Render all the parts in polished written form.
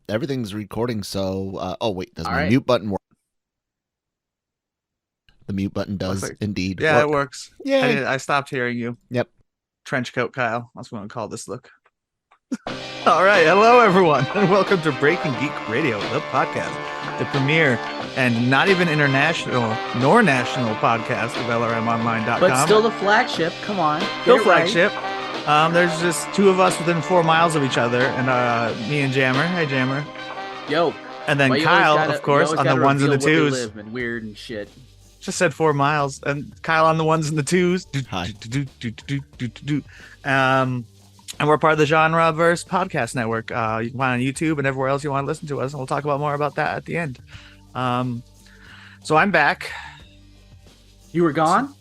Everything's recording, so oh wait, does All my right. mute button work? The mute button Looks does like indeed yeah, it work. works. Yay. I stopped hearing you. Yep. Trench coat Kyle. That's what I'm gonna call this look. All right, hello everyone, and welcome to Breaking Geek Radio, the podcast, the premier and not even international nor national podcast of LRMonline.com. But still the flagship. Come on. Still Get it right. flagship. There's just two of us within 4 miles of each other, and me and Jammer. Hey Jammer. Yo. And then Why you Kyle, always gotta- of course, you always on the gotta ones and the reveal where we twos. live and weird and shit. Just said 4 miles, and Kyle on the ones and the twos. Hi. And we're part of the Genreverse Podcast Network. You can find on YouTube and everywhere else you want to listen to us, and we'll talk about more about that at the end. So I'm back. You were gone?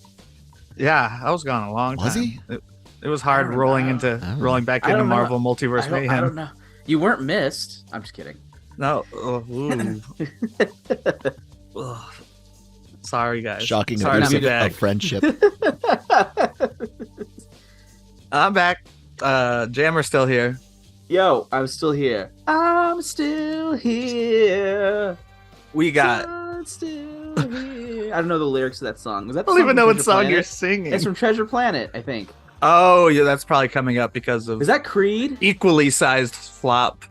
Yeah, I was gone a long time. Was he? It was hard I don't rolling know. rolling back I into don't know. Marvel Multiverse I Mayhem. don't know. You weren't missed. I'm just kidding. No. Ooh. Ugh. Sorry, guys. Shocking Sorry to abuse be back. of friendship. I'm back. Jammer's still here. Yo, I'm still here. I'm still here. We got. I'm still here. I don't know the lyrics to that song. Was that I the don't song even from know what Treasure song Planet? you're singing. It's from Treasure Planet, I think. Oh, yeah, that's probably coming up because of Is that Creed? equally sized flop,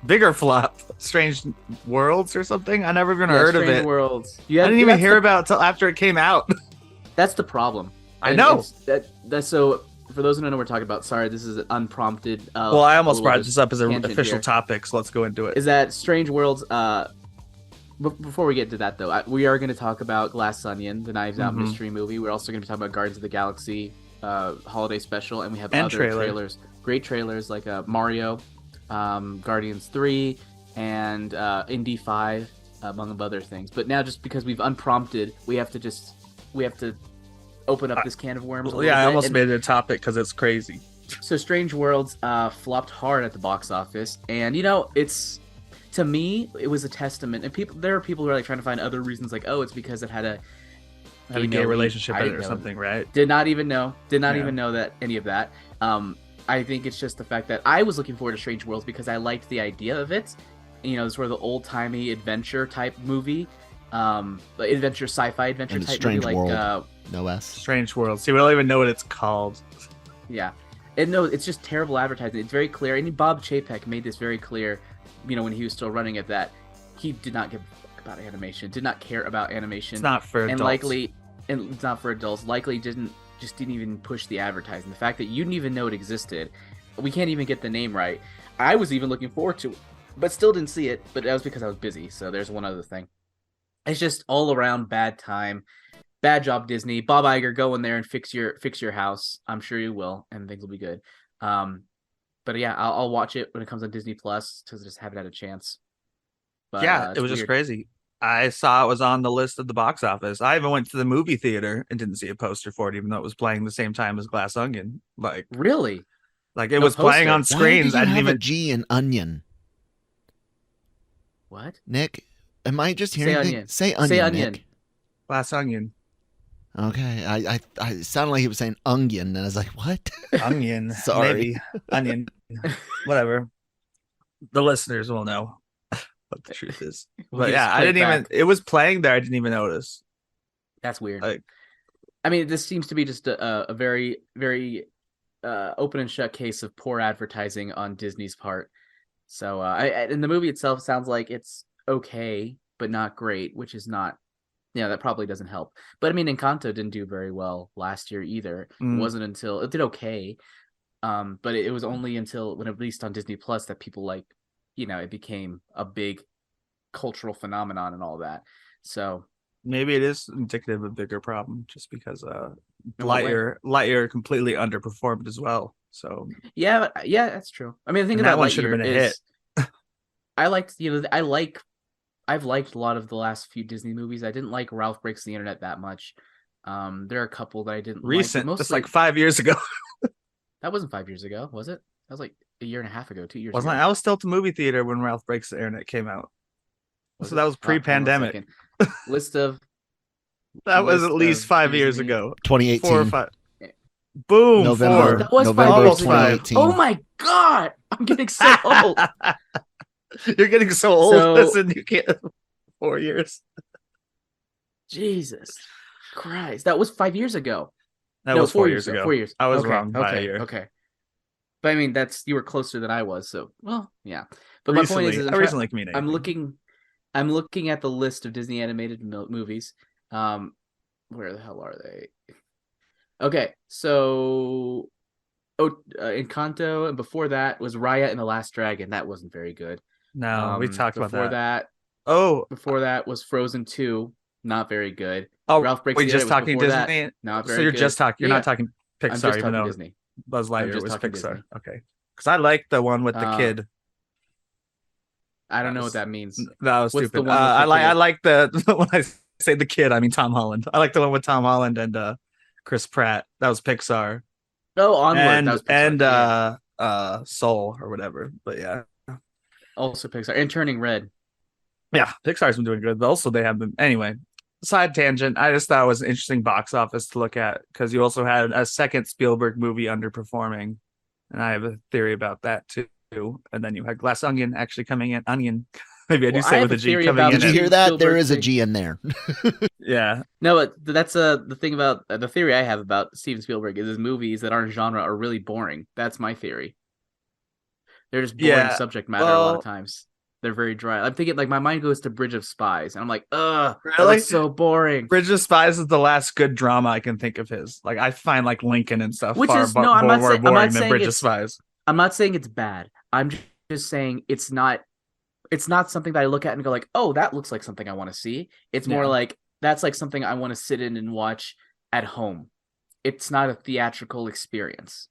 bigger flop, Strange Worlds or something. I never even heard of Strange it. Worlds. I didn't even hear about it till after it came out. That's the problem. I And know. That's so. For those who don't know what we're talking about, sorry, this is an unprompted. Well, I almost brought little this up as an tangent official here. topic, so let's go into it. Is that Strange Worlds? Before we get to that, though, we are going to talk about Glass Onion, the Knives Out Mhm. mystery movie. We're also going to be talking about Guardians of the Galaxy holiday special, and we have And other trailer. trailers, great trailers like Mario, Guardians 3, and Indy 5, among other things. But now, just because we've unprompted, we have to open up this can of worms. a little Yeah, I bit. almost And made it a topic because it's crazy. so Strange Worlds flopped hard at the box office, and it's, to me, it was a testament. And there are people who are like trying to find other reasons, like, oh, it's because it had a Had a gay relationship in it or something, right? Did not even know Yeah. that any of that. I think it's just the fact that I was looking forward to Strange Worlds because I liked the idea of it. Sort of the old timey adventure type movie, adventure sci-fi adventure And type Strange movie, World. No S. Strange Worlds. See, we don't even know what it's called. Yeah. And no, it's just terrible advertising. It's very clear. And Bob Chapek made this very clear, when he was still running it, that he did not give a fuck about animation, did not care about animation. It's not for adults. And it's not for adults. Likely didn't even push the advertising. The fact that you didn't even know it existed. We can't even get the name right. I was even looking forward to it, but still didn't see it. But that was because I was busy. So there's one other thing. It's just all around bad time. Bad job, Disney. Bob Iger, go in there and fix your house. I'm sure you will, and things will be good. But yeah, I'll watch it when it comes on Disney Plus because I just haven't had a chance. But, Yeah, it's it was just weird. crazy. I saw it was on the list of the box office. I even went to the movie theater and didn't see a poster for it, even though it was playing the same time as Glass Onion. Really? Like it No was playing poster. on Why screens. do you I didn't have a even. G in onion? What? Nick, am I just Say hearing onion. things? Say onion, Say onion. Nick. Glass Onion. Okay, I it sounded like he was saying onion, and I was like, what? Onion. Sorry. Maybe. Onion. Whatever. The listeners will know what the truth is. We'll But just yeah, I play it didn't even. back. It was playing there. I didn't even notice. That's weird. Like, I mean, this seems to be just a very, very open and shut case of poor advertising on Disney's part. So, and the movie itself sounds like it's okay, but not great, which is not. Yeah, that probably doesn't help. But I mean, Encanto didn't do very well last year either. Mm. It wasn't until it did okay, but it was only until when it released on Disney Plus that people it became a big cultural phenomenon and all that. So maybe it is indicative of a bigger problem, just because In what way? Lightyear completely underperformed as well. So yeah, that's true. I mean, the thing And that about one should have Lightyear been a is, I've liked a lot of the last few Disney movies. I didn't like Ralph Breaks the Internet that much. There are a couple that I didn't recent, like. just like 5 years ago. That wasn't 5 years ago, was it? That was like a year and a half ago, 2 years Wasn't ago. I was still at the movie theater when Ralph Breaks the Internet came out. So that was Hold on a pre-pandemic. second. List of That was at list least of 5 years Disney- ago. 2018. 4 or 5. Boom. November. Four. That was November 5 years ago. 2018. Oh my god, I'm getting so old. You're getting so old. So- Listen, you can't. 4 years. Jesus Christ, that was 5 years ago. That No, was 4 4 years years ago. 4 years. I was Okay, wrong by a okay, year. Okay. But I mean, you were closer than I was, so well, yeah. But my point is I recently can mean I'm anything. looking at the list of Disney animated movies. Where the hell are they? Okay, so Encanto, and before that was Raya and the Last Dragon. That wasn't very good. No, we talked about Before that. before that was Frozen 2, not very good. Oh, Ralph Breaks we the just Internet was talking before Disney. that, not So very you're good. just talking. You're Yeah, not talking I'm Pixar, just even talking though Disney. Buzz I'm Lightyear just was talking Pixar. Disney. Okay, because I like the one with the kid. I don't know what that means. That was What's stupid. the one with the I kid? like the when I say the kid, I mean Tom Holland. I like the one with Tom Holland and Chris Pratt. That was Pixar. Oh, Onward. That was Pixar. Soul or whatever. But yeah, Also Pixar. And Turning Red. yeah, Pixar's been doing good. But also they have been anyway. Side tangent. I just thought it was an interesting box office to look at because you also had a second Spielberg movie underperforming, and I have a theory about that too. And then you had Glass Onion actually coming in. Onion. Maybe I do Well, say I with have a a G theory coming about in. Did you it. hear that? There Spielberg is a thing. G in there. Yeah. No, but that's the thing about the theory I have about Steven Spielberg is his movies that aren't genre are really boring. That's my theory. They're just boring Yeah, subject matter a lot well- of times. They're very dry. I'm thinking like my mind goes to Bridge of Spies, and I'm like, ugh, that Really? looks so boring. Bridge of Spies is the last good drama I can think of his. Like I find like Lincoln and stuff Which far is no, I'm not more saying boring than Bridge of it's. Spies. I'm not saying it's bad. I'm just saying it's not. It's not something that I look at and go like, oh, that looks like something I want to see. It's more Yeah. like that's like something I want to sit in and watch at home. It's not a theatrical experience.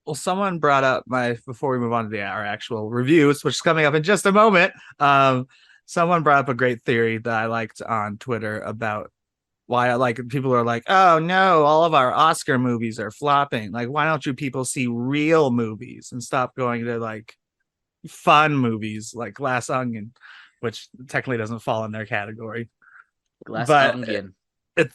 Well, someone brought up before we move on to our actual reviews, which is coming up in just a moment. Someone brought up a great theory that I liked on Twitter about why I like people are like, oh no, all of our Oscar movies are flopping. Like, why don't you people see real movies and stop going to like fun movies like Glass Onion, which technically doesn't fall in their category. Glass But Onion.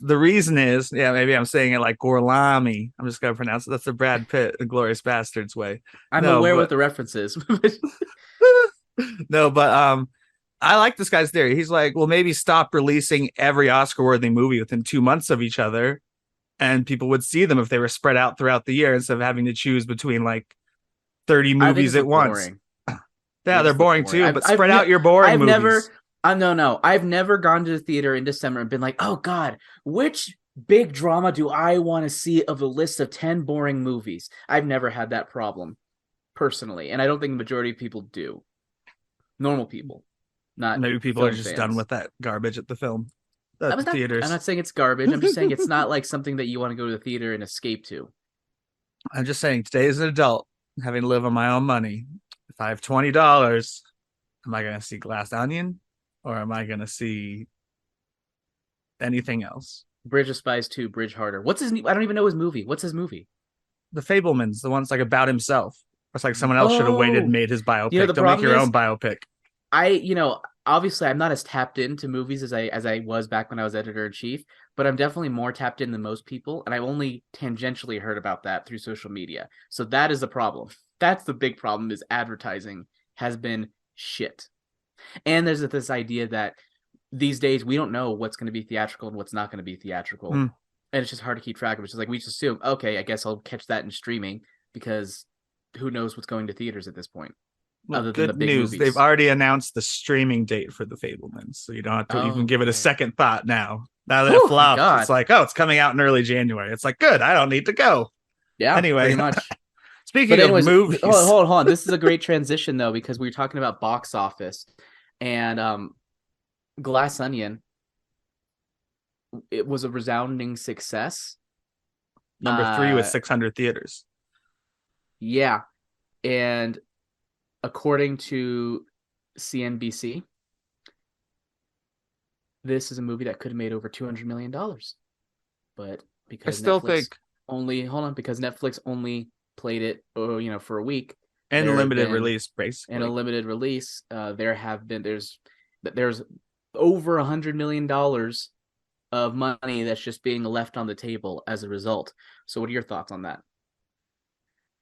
The reason is, yeah, maybe I'm saying it like Gorlami. I'm just gonna pronounce it. That's the Brad Pitt, Glorious Bastards way. I'm No, aware but- what the reference is. No, but I like this guy's theory. He's like, well, maybe stop releasing every Oscar-worthy movie within 2 months of each other, and people would see them if they were spread out throughout the year instead of having to choose between like 30 movies at once. Boring. Yeah, they're boring boring. too, but spread out your boring movies. No. I've never gone to the theater in December and been like, oh God, which big drama do I want to see of a list of 10 boring movies? I've never had that problem personally. And I don't think the majority of people do. Normal people. Not Maybe people film are just fans. done with that garbage at the film. I'm At the theaters. I'm not saying it's garbage. I'm just saying it's not like something that you want to go to the theater and escape to. I'm just saying, today as an adult, having to live on my own money, if I have $20, am I going to see Glass Onion or am I going to see anything else? Bridge of Spies 2, Bridge Harder. What's his? I don't even know his movie. What's his movie? The Fablemans, the one's like about himself. It's like someone else should have waited and made his biopic. You know, the Don't make your problem own biopic. Obviously I'm not as tapped into movies as I was back when I was editor in chief, but I'm definitely more tapped in than most people, and I've only tangentially heard about that through social media. So that is the problem. That's the big problem, is advertising has been shit. And there's this idea that these days we don't know what's going to be theatrical and what's not going to be theatrical. And it's just hard to keep track of. It's just like we just assume, okay, I guess I'll catch that in streaming because who knows what's going to theaters at this point. Well, other than good the big news. movies. They've already announced the streaming date for the Fablemans, so you don't have to even give it a second thought now. Now that it flopped, it's like, oh, it's coming out in early January. It's like, good, I don't need to go. Yeah, anyway, pretty much. Speaking of movies, hold on. This is a great transition though, because we were talking about box office and Glass Onion. It was a resounding success. Number 3 with 600 theaters. Yeah, and according to CNBC, this is a movie that could have made over $200 million, but because I still Netflix think because Netflix only played it, for a week. And limited release, basically. In a limited release, there's over $100 million of money that's just being left on the table as a result. So what are your thoughts on that?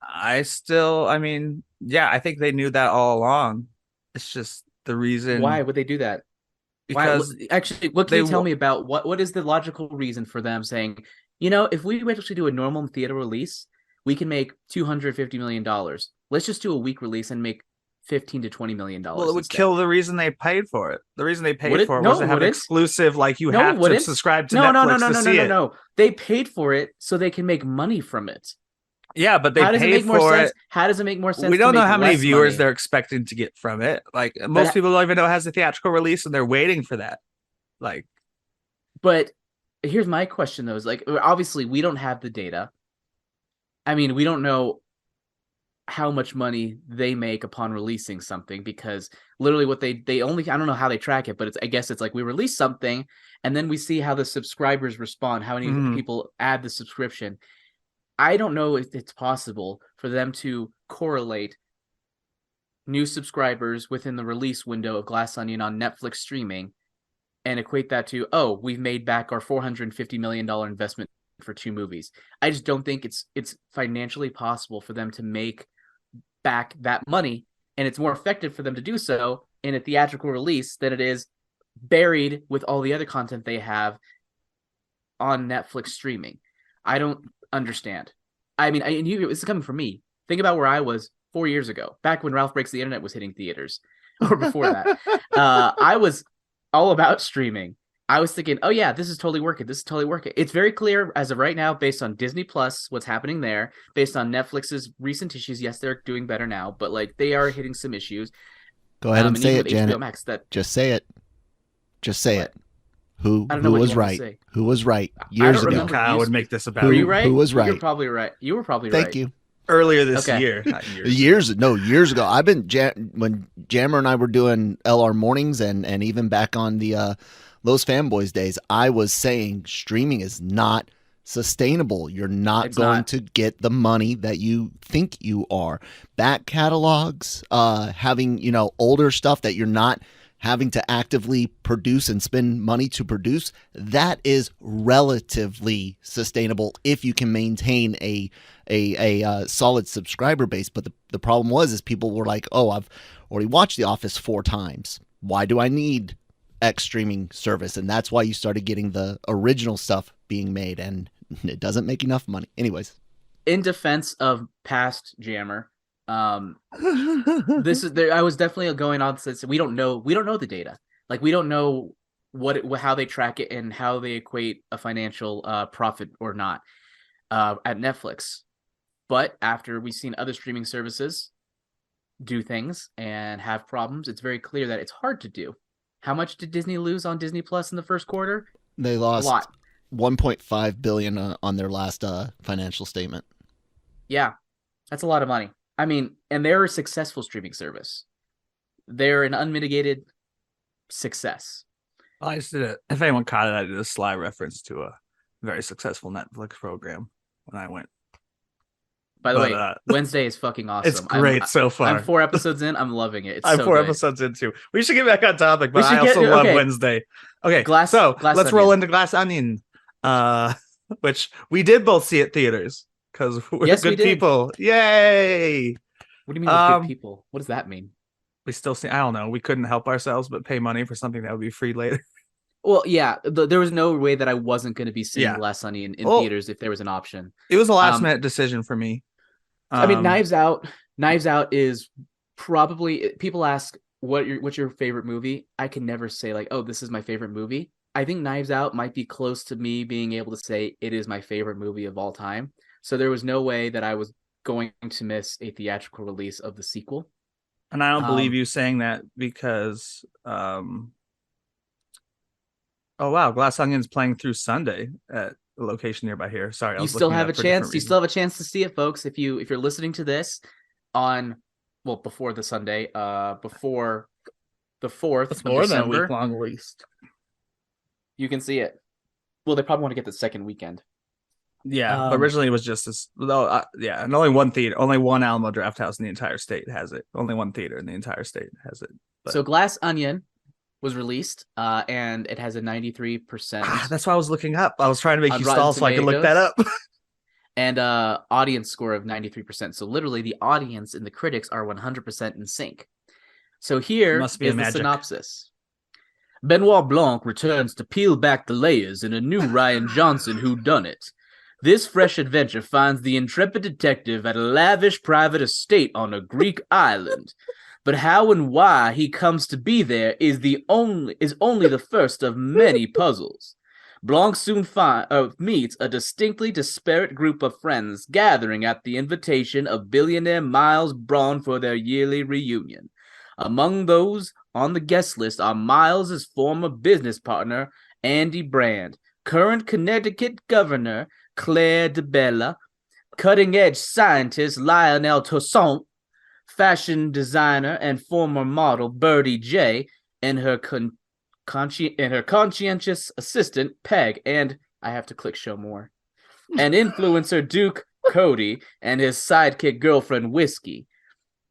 I mean, yeah, I think they knew that all along. It's just the reason Why would they do that? Why? because Actually, what can they you tell me about what is the logical reason for them saying, if we actually do a normal theater release, we can make $250 million. Let's just do a week release and make $15 to $20 million. well, it would instead. kill the reason they paid for it. The reason they paid Would it? for it No, was to it have wouldn't. exclusive, like you No, it have to wouldn't. subscribe to No, Netflix to see it. No. They paid for it so they can make money from it. Yeah, but they How does it paid make more for sense? it. How does it make more sense? We don't to know make how many less viewers money? they're expecting to get from it. Like most people don't even know it has a theatrical release, and they're waiting for that. Like, but here's my question though: is like obviously we don't have the data. I mean, we don't know how much money they make upon releasing something because literally what they only I don't know how they track it, but I guess it's like we release something and then we see how the subscribers respond, how many people add the subscription. I don't know if it's possible for them to correlate new subscribers within the release window of Glass Onion on Netflix streaming and equate that to, oh, we've made back our $450 million investment for 2 movies. I just don't think it's financially possible for them to make back that money, and it's more effective for them to do so in a theatrical release than it is buried with all the other content they have on Netflix streaming. I don't understand. I mean, this is coming from me. Think about where I was 4 years ago, back when Ralph Breaks the Internet was hitting theaters, or before that. I was all about streaming. I was thinking, oh yeah, this is totally working. This is totally working. It's very clear as of right now, based on Disney Plus, what's happening there, based on Netflix's recent issues. Yes, they're doing better now, but like they are hitting some issues. Go ahead and say it, Janet. Max, just say it. Just say what? It. Who was right? Who was right years ago? Kyle would make this about. Were you right? Who was right? You're probably right. You were probably right. Thank you. Earlier this year, not years ago. I've been when Jammer and I were doing LR mornings and even back on the Los Fanboys days, I was saying streaming is not sustainable. You're not going to get the money that you think you are. Back catalogs, having older stuff that you're not having to actively produce and spend money to produce, that is relatively sustainable if you can maintain a solid subscriber base. But the problem is people were like, oh, I've already watched The Office 4 times. Why do I need X streaming service? And that's why you started getting the original stuff being made, and it doesn't make enough money. Anyways, in defense of past Jammer, I was definitely going on since we don't know the data. Like we don't know how they track it and how they equate a financial profit or not at Netflix. But after we've seen other streaming services do things and have problems, it's very clear that it's hard to do. How much did Disney lose on Disney Plus in the first quarter? They lost a lot. $1.5 billion on their last financial statement. Yeah, that's a lot of money. I mean, and they're a successful streaming service. They're an unmitigated success. I just did it. If anyone caught it, I did a sly reference to a very successful Netflix program when I went. By the way, Wednesday is fucking awesome. It's great so far. I'm 4 episodes in. I'm loving it. I'm 4 episodes in too. We should get back on topic, but I also love Wednesday. Okay, let's roll into Glass Onion, which we did both see at theaters because we're good people. Yay! What do you mean we're good people? What does that mean? We still see. I don't know. We couldn't help ourselves but pay money for something that would be free later. Well, yeah, there was no way that I wasn't going to be seeing Glass Onion in theaters if there was an option. It was a last minute decision for me. I mean, Knives Out is probably, people ask what's your favorite movie. I can never say like, oh, this is my favorite movie. I think Knives Out might be close to me being able to say it is my favorite movie of all time. So there was no way that I was going to miss a theatrical release of the sequel. And I don't believe you saying that because, oh wow, Glass Onion's playing through Sunday at a location nearby here. Sorry, you still have a chance. You still have a chance to see it, folks. If you're listening to this on before the Sunday, before the 4th of December, week-long release, you can see it. Well, they probably want to get the second weekend. Yeah, but originally it was just this. And only one theater, only one Alamo Drafthouse in the entire state has it. Only one theater in the entire state has it. So Glass Onion was released, and it has a 93% That's why I was looking up. I was trying to make on you Rotten stall so I could look that Tomatoes. up. And audience score of 93%. So literally the audience and the critics are 100% in sync. So here Must be is a the magic. synopsis. Benoit Blanc returns to peel back the layers in a new Ryan Johnson whodunit. This fresh adventure finds the intrepid detective at a lavish private estate on a Greek island. But how and why he comes to be there is only the first of many puzzles. Blanc soon meets a distinctly disparate group of friends gathering at the invitation of billionaire Miles Braun for their yearly reunion. Among those on the guest list are Miles' former business partner, Andy Brand, current Connecticut Governor, Claire DeBella, cutting-edge scientist Lionel Toussaint, fashion designer and former model Birdie J, and her conscientious assistant Peg, and I have to click show more, and influencer Duke Cody and his sidekick girlfriend Whiskey.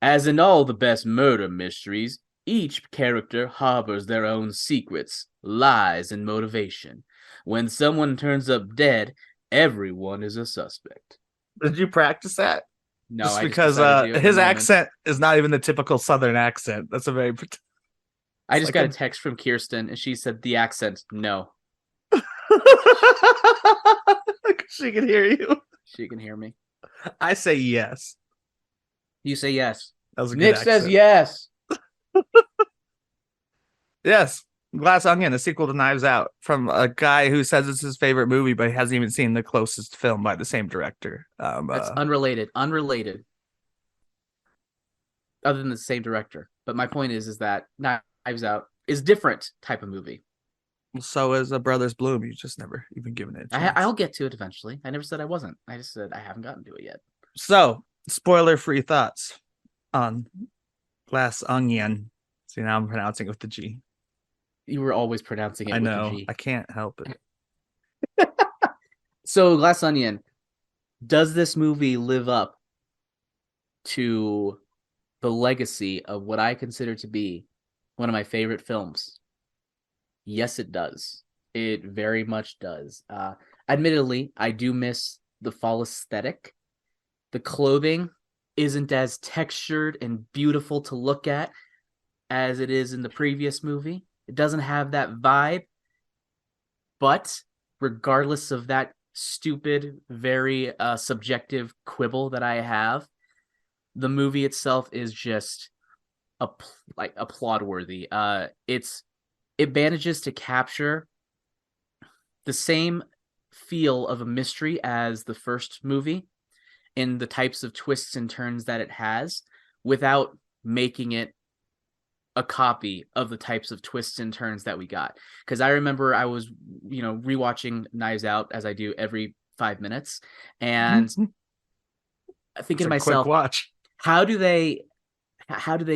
As in all the best murder mysteries, each character harbors their own secrets, lies, and motivation. When someone turns up dead, everyone is a suspect. Did you practice that? No, just I because decided to his accent is not even the typical Southern accent. That's a very. I just got a text from Kirsten, and she said the accent. No, she can hear you. she can hear me. I say yes. You say yes. That was a Nick good says accent. yes. Yes. Glass Onion, a sequel to Knives Out, from a guy who says it's his favorite movie, but he hasn't even seen the closest film by the same director. That's unrelated. Other than the same director. But my point is that Knives Out is different type of movie. So is A Brothers Bloom. You just never even given it a chance. I'll get to it eventually. I never said I wasn't. I just said I haven't gotten to it yet. So, spoiler-free thoughts on Glass Onion. See, now I'm pronouncing it with the G. You were always pronouncing it I with know. the G. I can't help it. So, Glass Onion, does this movie live up to the legacy of what I consider to be one of my favorite films? Yes, it does. It very much does. Admittedly, I do miss the fall aesthetic. The clothing isn't as textured and beautiful to look at as it is in the previous movie. It doesn't have that vibe. But regardless of that stupid, very subjective quibble that I have, the movie itself is just applaud worthy. It manages to capture the same feel of a mystery as the first movie in the types of twists and turns that it has, without making it a copy of the types of twists and turns that we got. Because I remember I was, rewatching Knives Out, as I do every 5 minutes, and thinking to myself, quick watch. How do they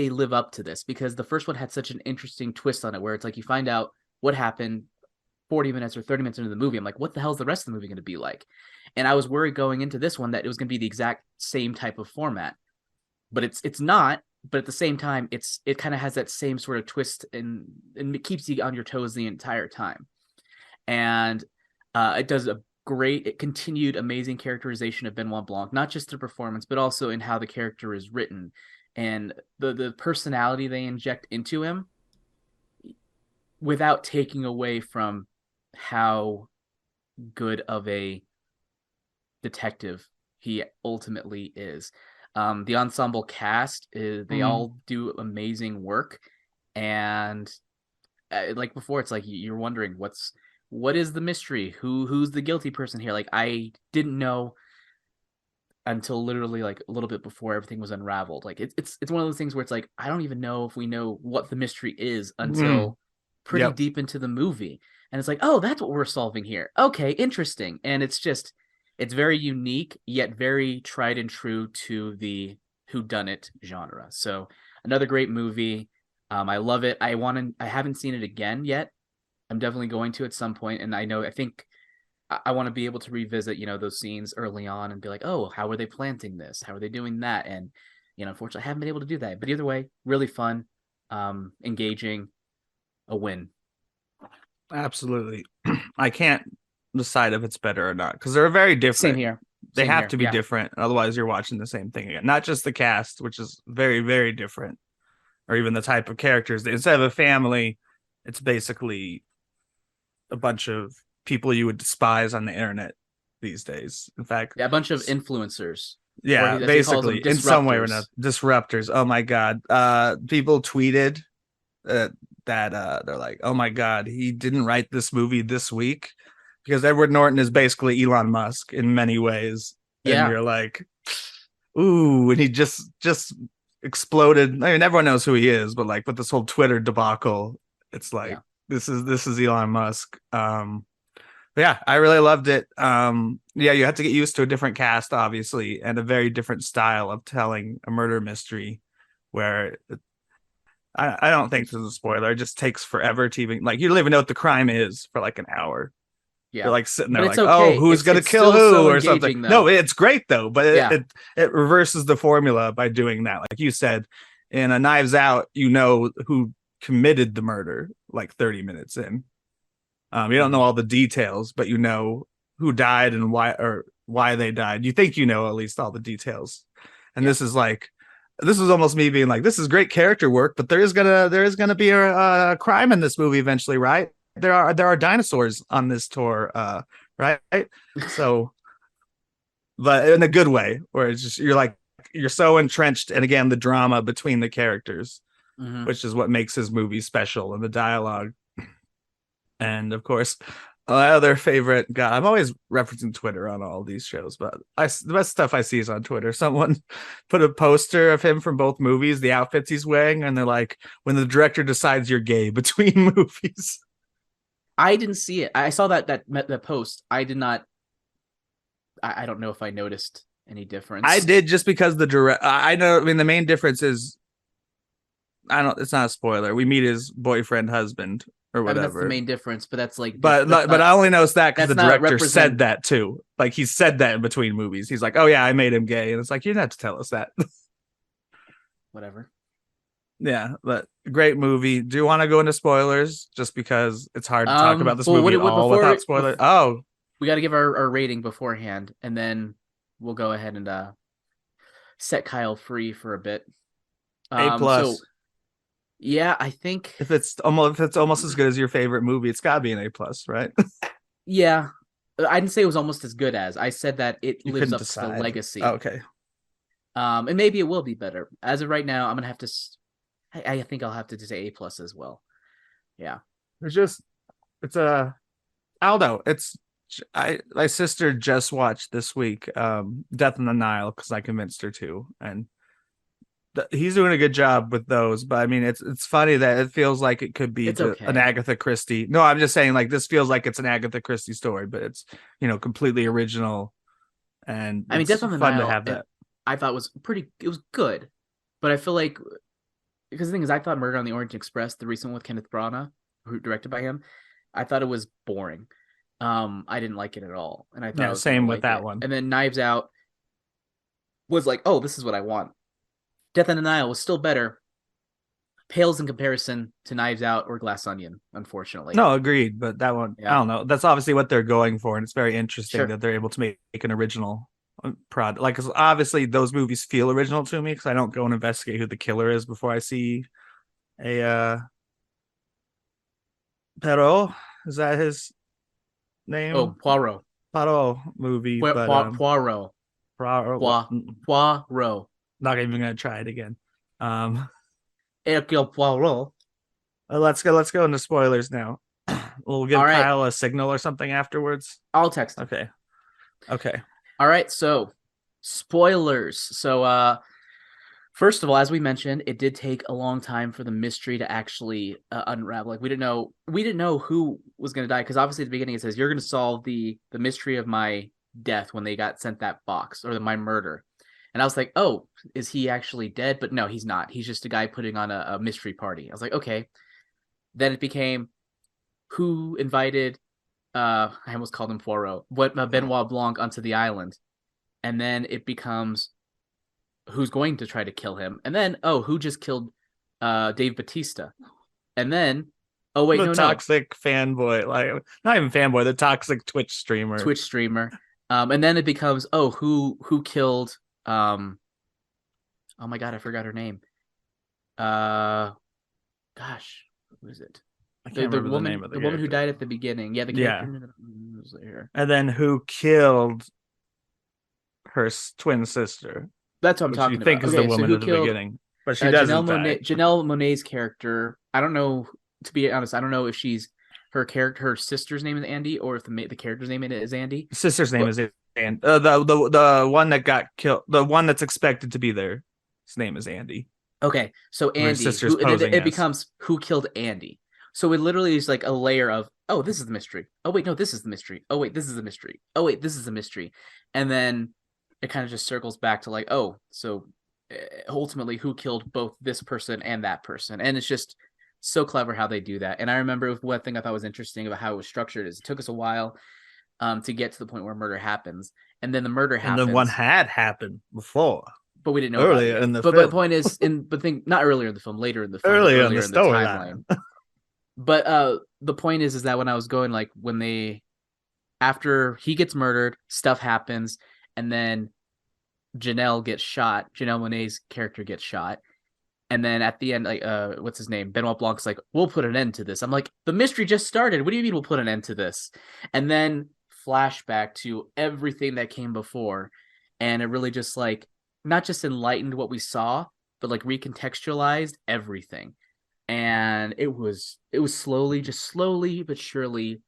live up to this? Because the first one had such an interesting twist on it, where it's like you find out what happened 40 minutes or 30 minutes into the movie. I'm like, what the hell is the rest of the movie going to be like? And I was worried going into this one that it was going to be the exact same type of format, but it's not. But at the same time, it kind of has that same sort of twist, and it keeps you on your toes the entire time. And it does a great, continued, amazing characterization of Benoit Blanc, not just the performance, but also in how the character is written and the personality they inject into him, without taking away from how good of a detective he ultimately is. The ensemble cast they all do amazing work, and like before, it's like you're wondering what is the mystery, who's the guilty person here. Like, I didn't know until literally like a little bit before everything was unraveled. Like, it's one of those things where it's like I don't even know if we know what the mystery is until pretty deep into the movie, and it's like, oh, that's what we're solving here. Okay, interesting. And it's very unique, yet very tried and true to the whodunit genre. So another great movie. I love it. I haven't seen it again yet. I'm definitely going to at some point. And I think I want to be able to revisit, those scenes early on and be like, oh, how are they planting this? How are they doing that? And, unfortunately I haven't been able to do that, but either way, really fun, engaging, a win. Absolutely. I can't decide if it's better or not because they're very different. Same here. They Same have here. to be Yeah. different. Otherwise, you're watching the same thing again. Not just the cast, which is very, very different, or even the type of characters. Instead of a family, it's basically a bunch of people you would despise on the internet these days. In fact, Yeah, a bunch of influencers. yeah, As he calls them, basically in some way or disruptors. another, disruptors. Oh my god, people tweeted that they're like, oh my god, he didn't write this movie this week because Edward Norton is basically Elon Musk in many ways, and Yeah. you're like, ooh, and he just exploded. I mean, everyone knows who he is, but like with this whole Twitter debacle, it's like Yeah. this is Elon Musk. But yeah, I really loved it. Yeah, you have to get used to a different cast, obviously, and a very different style of telling a murder mystery, where I don't think this is a spoiler. It just takes forever to even like you don't even know what the crime is for like an hour. Yeah. You're like sitting there But like, it's oh, okay. who's gonna It's kill still who so or something. engaging, though. No, it's great though, but Yeah. it reverses the formula by doing that. Like you said, in a Knives Out, you know who committed the murder like 30 minutes in. You don't know all the details, but you know who died and why they died. You think you know at least all the details. And Yeah. this is almost me being like, this is great character work, but there is gonna be a crime in this movie eventually, right? There are dinosaurs on this tour, right? So, but in a good way, where it's just you're so entrenched, and again, the drama between the characters, Mhm. which is what makes his movie special, and the dialogue. And of course, my other favorite guy, I'm always referencing Twitter on all these shows, but the best stuff I see is on Twitter. Someone put a poster of him from both movies, the outfits he's wearing, and they're like, when the director decides you're gay between movies. I didn't see it. I saw that post. I did not. I don't know if I noticed any difference. I did just because I know. I mean, the main difference is, it's not a spoiler. We meet his boyfriend, husband, or I mean, whatever. that's the main difference, but that's like. But I only noticed that because the that's not director said that too. Like he said that in between movies. He's like, "Oh yeah, I made him gay," and it's like you didn't have to tell us that. Whatever. Yeah, but great movie. Do you want to go into spoilers? Just because it's hard to talk about this movie all without spoilers. Oh, we got to give our rating beforehand, and then we'll go ahead and set Kyle free for a bit. A+. So, yeah, I think if it's almost as good as your favorite movie, it's got to be an A+, right? Yeah, I didn't say it was almost as good as. I said that it lives up to the legacy. Oh, okay. And maybe it will be better. As of right now, I'm gonna have to. I think I'll have to say A+ as well. Yeah. Aldo. My sister just watched this week Death on the Nile because I convinced her to, and he's doing a good job with those. But I mean, it's funny that it feels like it could be an Agatha Christie. No, I'm just saying like this feels like it's an Agatha Christie story, but it's completely original. And I mean, Death on the fun Nile, to have that. I thought it was good, but I feel like because the thing is, I thought Murder on the Orient Express, the recent one with Kenneth Branagh, who directed by him, I thought it was boring. I didn't like it at all, and I thought same with that one. And then Knives Out was like, oh, this is what I want. Death on the Nile was still better. Pales in comparison to Knives Out or Glass Onion, unfortunately. No, agreed. But that one, I don't know. That's obviously what they're going for, and it's very interesting that they're able to make an original product. Like, cause obviously those movies feel original to me because I don't go and investigate who the killer is before I see a Perot. Is that his name? Oh, Poirot movie. Poirot. Not even gonna try it again. Hercule Poirot. Let's go into spoilers now. We'll give Kyle a signal or something afterwards. I'll text him. Okay. All right, so spoilers. So first of all, as we mentioned, it did take a long time for the mystery to actually unravel. Like we didn't know who was going to die because obviously at the beginning it says you're going to solve the mystery of my death when they got sent that box or my murder. And I was like, oh, is he actually dead? But no, he's not. He's just a guy putting on a mystery party. I was like, okay. Then it became who invited, I almost called him Poirot, Benoit Blanc onto the island. And then it becomes who's going to try to kill him. And then, who just killed Dave Bautista? And then, Oh wait, The no, toxic fanboy, like not even fanboy, the toxic Twitch streamer. Twitch streamer. And then it becomes, oh, who killed oh my god, I forgot her name. Gosh, who is it? I can't remember woman, the name of the woman who character. died at the beginning. Yeah, the character was here. And then who killed her twin sister? That's what I'm which talking you think about. is Okay, the so woman who at the killed beginning, but she doesn't die. Janelle Monáe's character? I don't know. To be honest, I don't know if she's her sister's name is Andy, or if the character's name is Andy. Sister's name is Andy. The one that got killed, the one that's expected to be there, his name is Andy. Okay, so Andy, it becomes who killed Andy. So it literally is like a layer of, oh, this is the mystery. Oh wait, no, this is the mystery. Oh wait, this is the mystery. Oh wait, this is the mystery. And then it kind of just circles back to like, oh, so ultimately who killed both this person and that person. And it's just so clever how they do that. And I remember one thing I thought was interesting about how it was structured is it took us a while to get to the point where murder happens. And then the murder happens. And then one had happened before. But we didn't know earlier in the film. But the point is, not earlier in the film, later in the film, earlier in the storyline. But the point is that when I was going, like, after he gets murdered, stuff happens, and then Janelle gets shot. Janelle Monáe's character gets shot, and then at the end, like, what's his name? Benoit Blanc's like, we'll put an end to this. I'm like, the mystery just started. What do you mean we'll put an end to this? And then flashback to everything that came before, and it really just like not just enlightened what we saw, but like recontextualized everything. And it was slowly but surely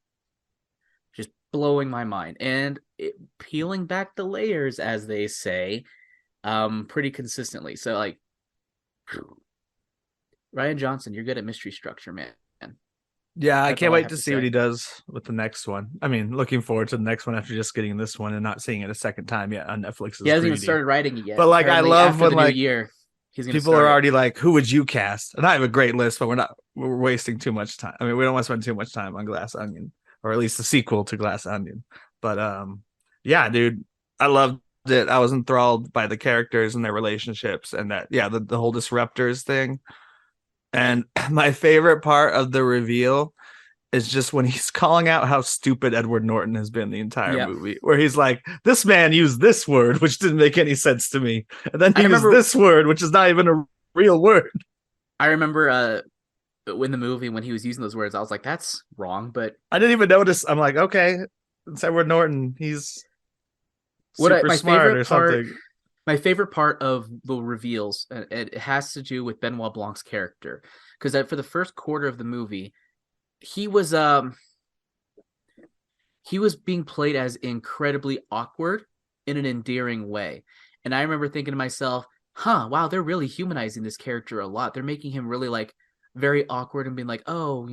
just blowing my mind and peeling back the layers, as they say, pretty consistently. So like, Rian Johnson, you're good at mystery structure, man. Yeah, I can't wait to see what he does with the next one. I mean, looking forward to the next one after just getting this one and not seeing it a second time yet on Netflix. He hasn't even started writing it yet. But like, I love when like year, people are already like, "Who would you cast?" And I have a great list, but we're wasting too much time. I mean, we don't want to spend too much time on Glass Onion, or at least the sequel to Glass Onion. But yeah, dude, I loved it. I was enthralled by the characters and their relationships, and that the whole disruptors thing. And my favorite part of the reveal is just when he's calling out how stupid Edward Norton has been the entire movie, where he's like, this man used this word, which didn't make any sense to me. And then he used this word, which is not even a real word. I remember in the movie when he was using those words, I was like, that's wrong. But I didn't even notice. I'm like, okay, it's Edward Norton. He's super smart or something. My favorite part of the reveals, it has to do with Benoit Blanc's character, because for the first quarter of the movie, he was being played as incredibly awkward in an endearing way. And I remember thinking to myself, wow, they're really humanizing this character a lot. They're making him really like very awkward and being like, oh,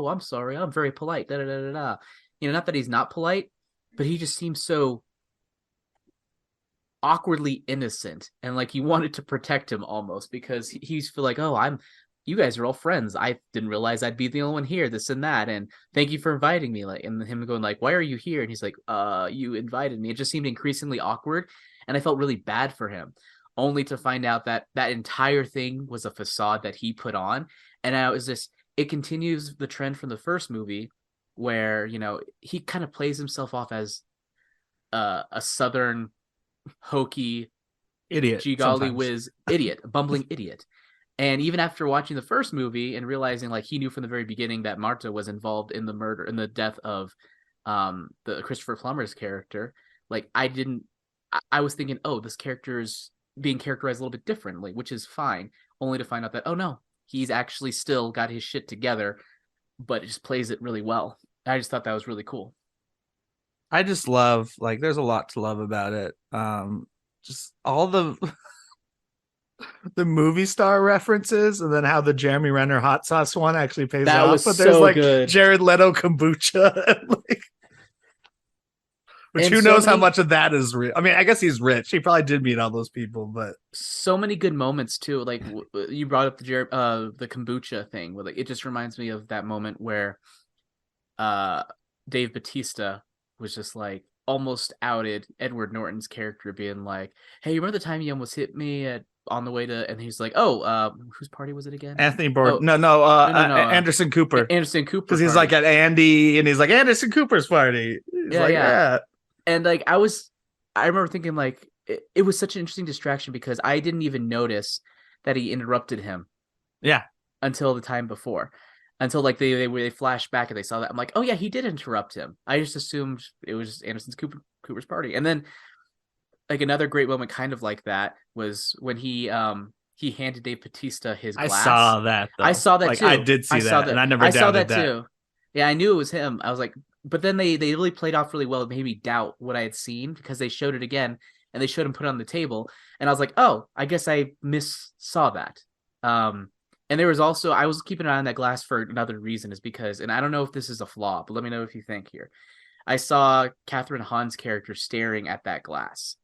I'm sorry, I'm very polite, da da da da. Not that he's not polite, but he just seems so awkwardly innocent, and like you wanted to protect him almost, because he's feel like, oh, you guys are all friends. I didn't realize I'd be the only one here, this and that, and thank you for inviting me. Like, and him going like, why are you here? And he's like, you invited me. It just seemed increasingly awkward, and I felt really bad for him, only to find out that entire thing was a facade that he put on. And it continues the trend from the first movie, where he kind of plays himself off as a southern hokey idiot, Gigolly whiz idiot, a bumbling idiot. And even after watching the first movie and realizing like he knew from the very beginning that Marta was involved in the death of the Christopher Plummer's character, like I was thinking, oh, this character is being characterized a little bit differently, which is fine, only to find out that, oh no, he's actually still got his shit together, but it just plays it really well. I just thought that was really cool. I just love, like, there's a lot to love about it. Just all the movie star references, and then how the Jeremy Renner hot sauce one actually pays that off. Was but there's so like good. Jared Leto kombucha, which who knows how much of that is real. I mean, I guess he's rich. He probably did meet all those people, but so many good moments too. Like you brought up the kombucha thing. Where, like, it just reminds me of that moment where Dave Bautista was just like almost outed Edward Norton's character, being like, hey, you remember the time you almost hit me at on the way to, and he's like, "Oh, whose party was it again?" Anthony Bourdain. Oh, No. no. Anderson Cooper. Anderson Cooper. Because he's like at Andy, and he's like Anderson Cooper's party. He's yeah. And like I remember thinking like it was such an interesting distraction because I didn't even notice that he interrupted him. Yeah. Until the time before, until like they flashed back and they saw that, I'm like, oh yeah, he did interrupt him. I just assumed it was just Anderson Cooper's party. And then like another great moment, kind of like that, was when he handed Dave Bautista his glass. I saw that. Though. I saw that too. I did see that, and I never doubted saw that that too. Yeah, I knew it was him. I was like, but then they really played off really well. It made me doubt what I had seen because they showed it again and they showed him put it on the table, and I was like, oh, I guess I saw that. And there was also, I was keeping an eye on that glass for another reason, is because, and I don't know if this is a flaw, but let me know if you think here. I saw Catherine Hahn's character staring at that glass,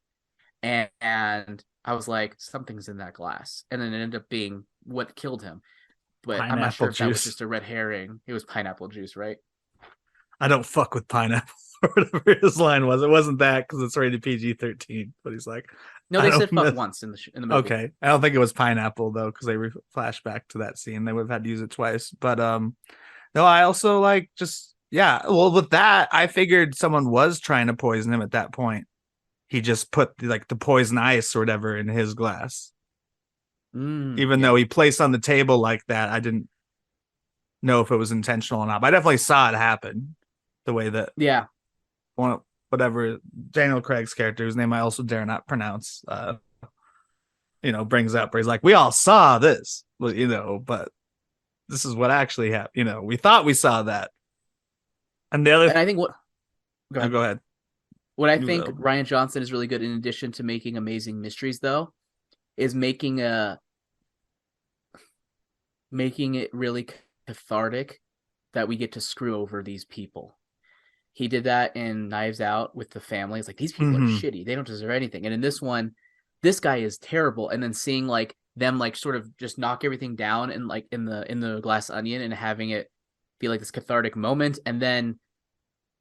and I was like, something's in that glass, and then it ended up being what killed him. But pineapple I'm not sure if that was just a red herring. It was pineapple juice, right? I don't fuck with pineapple, or whatever his line was. It wasn't that because it's rated PG-13. But he's like, no, they said fuck once in the movie. Okay, I don't think it was pineapple though, because they flash back to that scene. They would have had to use it twice. But no, I also like just Well, with that, I figured someone was trying to poison him at that point. He just put the poison ice or whatever in his glass. Even though he placed on the table like that, I didn't know if it was intentional or not. But I definitely saw it happen. The way that whatever Daniel Craig's character, whose name I also dare not pronounce, brings up where he's like, we all saw this, but this is what actually happened. We thought we saw that. And the other, and I think go ahead. What I think Rian Johnson is really good, in addition to making amazing mysteries, though, is making it really cathartic that we get to screw over these people. He did that in Knives Out with the family. It's like, these people are shitty. They don't deserve anything. And in this one, this guy is terrible. And then seeing like them like sort of just knock everything down and like in the glass onion and having it be like this cathartic moment. And then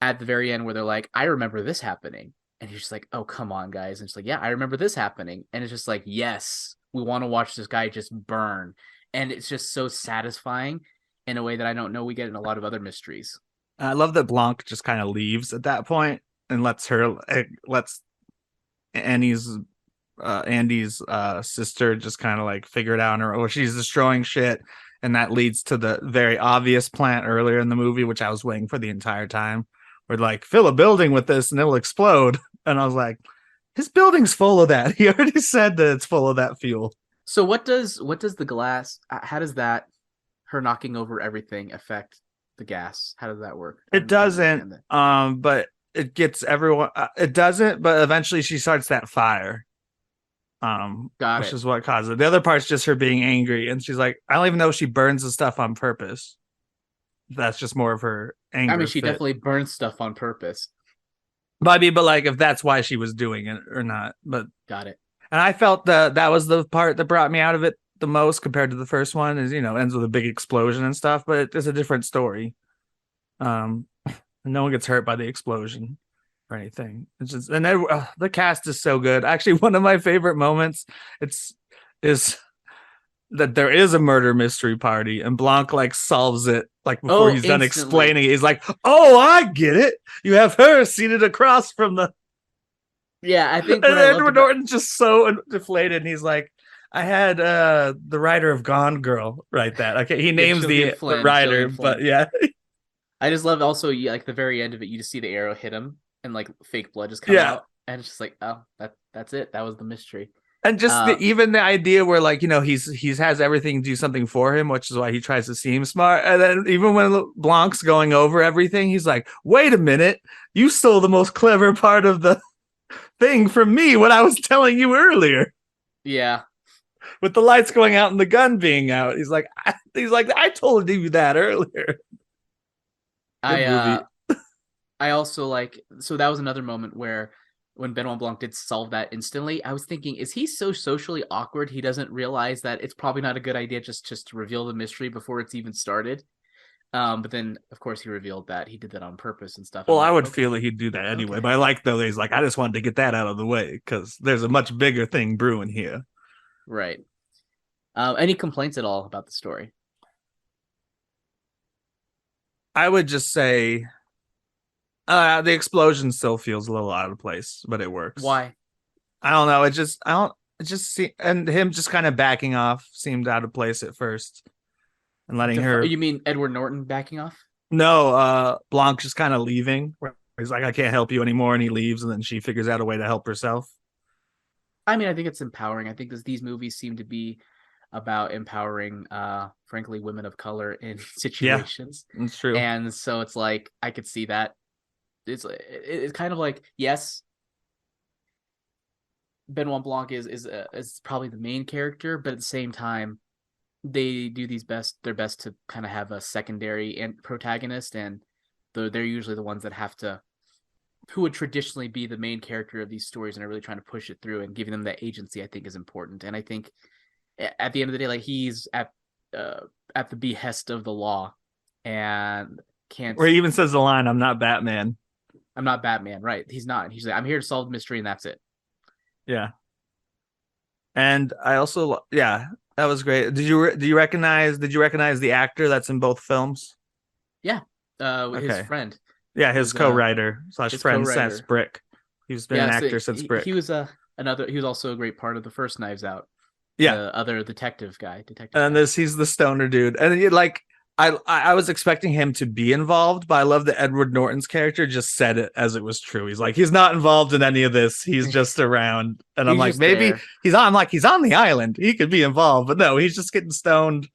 at the very end where they're like, I remember this happening. And he's just like, oh, come on, guys. And it's like, yeah, I remember this happening. And it's just like, yes, we want to watch this guy just burn. And it's just so satisfying in a way that I don't know we get in a lot of other mysteries. I love that Blanc just kind of leaves at that point and lets Andy's sister just kind of like figure it out on her own. She's destroying shit, and that leads to the very obvious plant earlier in the movie, which I was waiting for the entire time. Where like, fill a building with this and it'll explode, and I was like, his building's full of that. He already said that it's full of that fuel. So what does the glass? How does that her knocking over everything affect the gas? How does that work? It doesn't, but it gets everyone. It doesn't, but eventually she starts that fire. Which is what causes it. The other part's just her being angry, and she's like, I don't even know if she burns the stuff on purpose. That's just more of her anger. I mean, she definitely burns stuff on purpose. But like, if that's why she was doing it or not. But got it. And I felt that was the part that brought me out of it the most compared to the first one. Is ends with a big explosion and stuff, but it's a different story. No one gets hurt by the explosion or anything. It's just, and the cast is so good. Actually, one of my favorite moments is that there is a murder mystery party, and Blanc like solves it like before he's done explaining it. He's like, "Oh, I get it. You have her seated across from the." Yeah, I think. And Edward Norton's just so deflated, and he's like, "I had the writer of Gone Girl write that." Okay, he names the writer, but yeah. I just love also like the very end of it. You just see the arrow hit him, and like fake blood just come out, and it's just like, oh, that's it. That was the mystery. And just even the idea where like he's has everything do something for him, which is why he tries to seem smart. And then even when Blanc's going over everything, he's like, "Wait a minute, you stole the most clever part of the thing from me when I was telling you earlier." Yeah, with the lights going out and the gun being out, he's like, I told you that earlier. I also like, so that was another moment where when Benoit Blanc did solve that instantly, I was thinking, is he so socially awkward he doesn't realize that it's probably not a good idea just to reveal the mystery before it's even started? But then, of course, he revealed that he did that on purpose and stuff. Well, I would feel that he'd do that anyway. Okay. But I like, though, he's like, I just wanted to get that out of the way because there's a much bigger thing brewing here. Right. Any complaints at all about the story? I would just say the explosion still feels a little out of place, but it works. Why? I don't know. And him just kind of backing off seemed out of place at first, and letting her. You mean Edward Norton backing off? No, Blanc just kind of leaving. He's like, I can't help you anymore, and he leaves, and then she figures out a way to help herself. I mean, I think it's empowering. I think these movies seem to be about empowering, frankly, women of color in situations. Yeah, that's true. And so it's like, I could see that. It's kind of like, yes, Benoit Blanc is probably the main character, but at the same time, they do their best to kind of have a secondary and protagonist, and they're usually the ones that have to, who would traditionally be the main character of these stories, and are really trying to push it through, and giving them that agency, I think, is important. And I think at the end of the day, like, he's at the behest of the law, and can't. Where he even says the line, "I'm not Batman." I'm not Batman, right? He's not. He's like, I'm here to solve the mystery, and that's it. Yeah. And I also, yeah, that was great. Did you recognize the actor that's in both films? Yeah, his friend. Yeah, his co-writer / friend since Brick. He's been an actor since Brick. He was he was also a great part of the first Knives Out. Yeah, the other detective guy. And he's the stoner dude. And like, I was expecting him to be involved, but I love that Edward Norton's character just said it as it was true. He's like, he's not involved in any of this. He's just around. And I'm like, maybe there. He's on the island. He could be involved, but no, he's just getting stoned.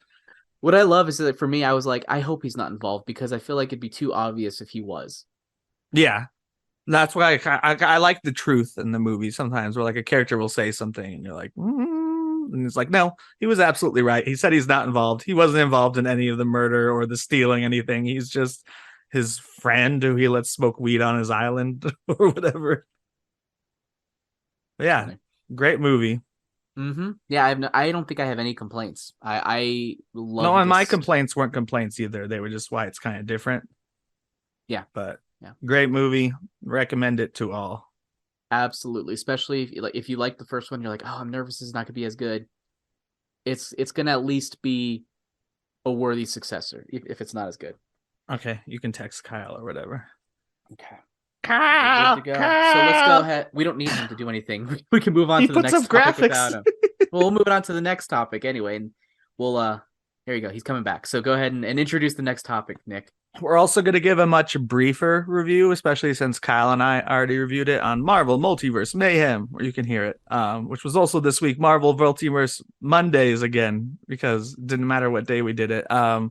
What I love is that for me, I was like, I hope he's not involved, because I feel like it'd be too obvious if he was. Yeah. That's why I like the truth in the movie sometimes, where like a character will say something and you're like, and it's like, no, he was absolutely right. He said he's not involved. He wasn't involved in any of the murder or the stealing anything. He's just his friend who he lets smoke weed on his island or whatever. But yeah, great movie. Mm-hmm. Yeah, I don't think I have any complaints. I love. No, and my complaints weren't complaints either. They were just why it's kind of different. Yeah, but yeah, great movie. Recommend it to all. Absolutely, especially if you like the first one, you're like, oh, I'm nervous this is not going to be as good. It's going to at least be a worthy successor if it's not as good. Okay, you can text Kyle or whatever. Okay. Kyle. So let's go ahead. We don't need him to do anything. We can move on to the next topic graphics without him. We'll move on to the next topic anyway, and we'll there you go. He's coming back. So go ahead and introduce the next topic, Nick. We're also going to give a much briefer review, especially since Kyle and I already reviewed it on Marvel Multiverse Mayhem, where you can hear it, which was also this week, Marvel Multiverse Mondays again, because it didn't matter what day we did it. We're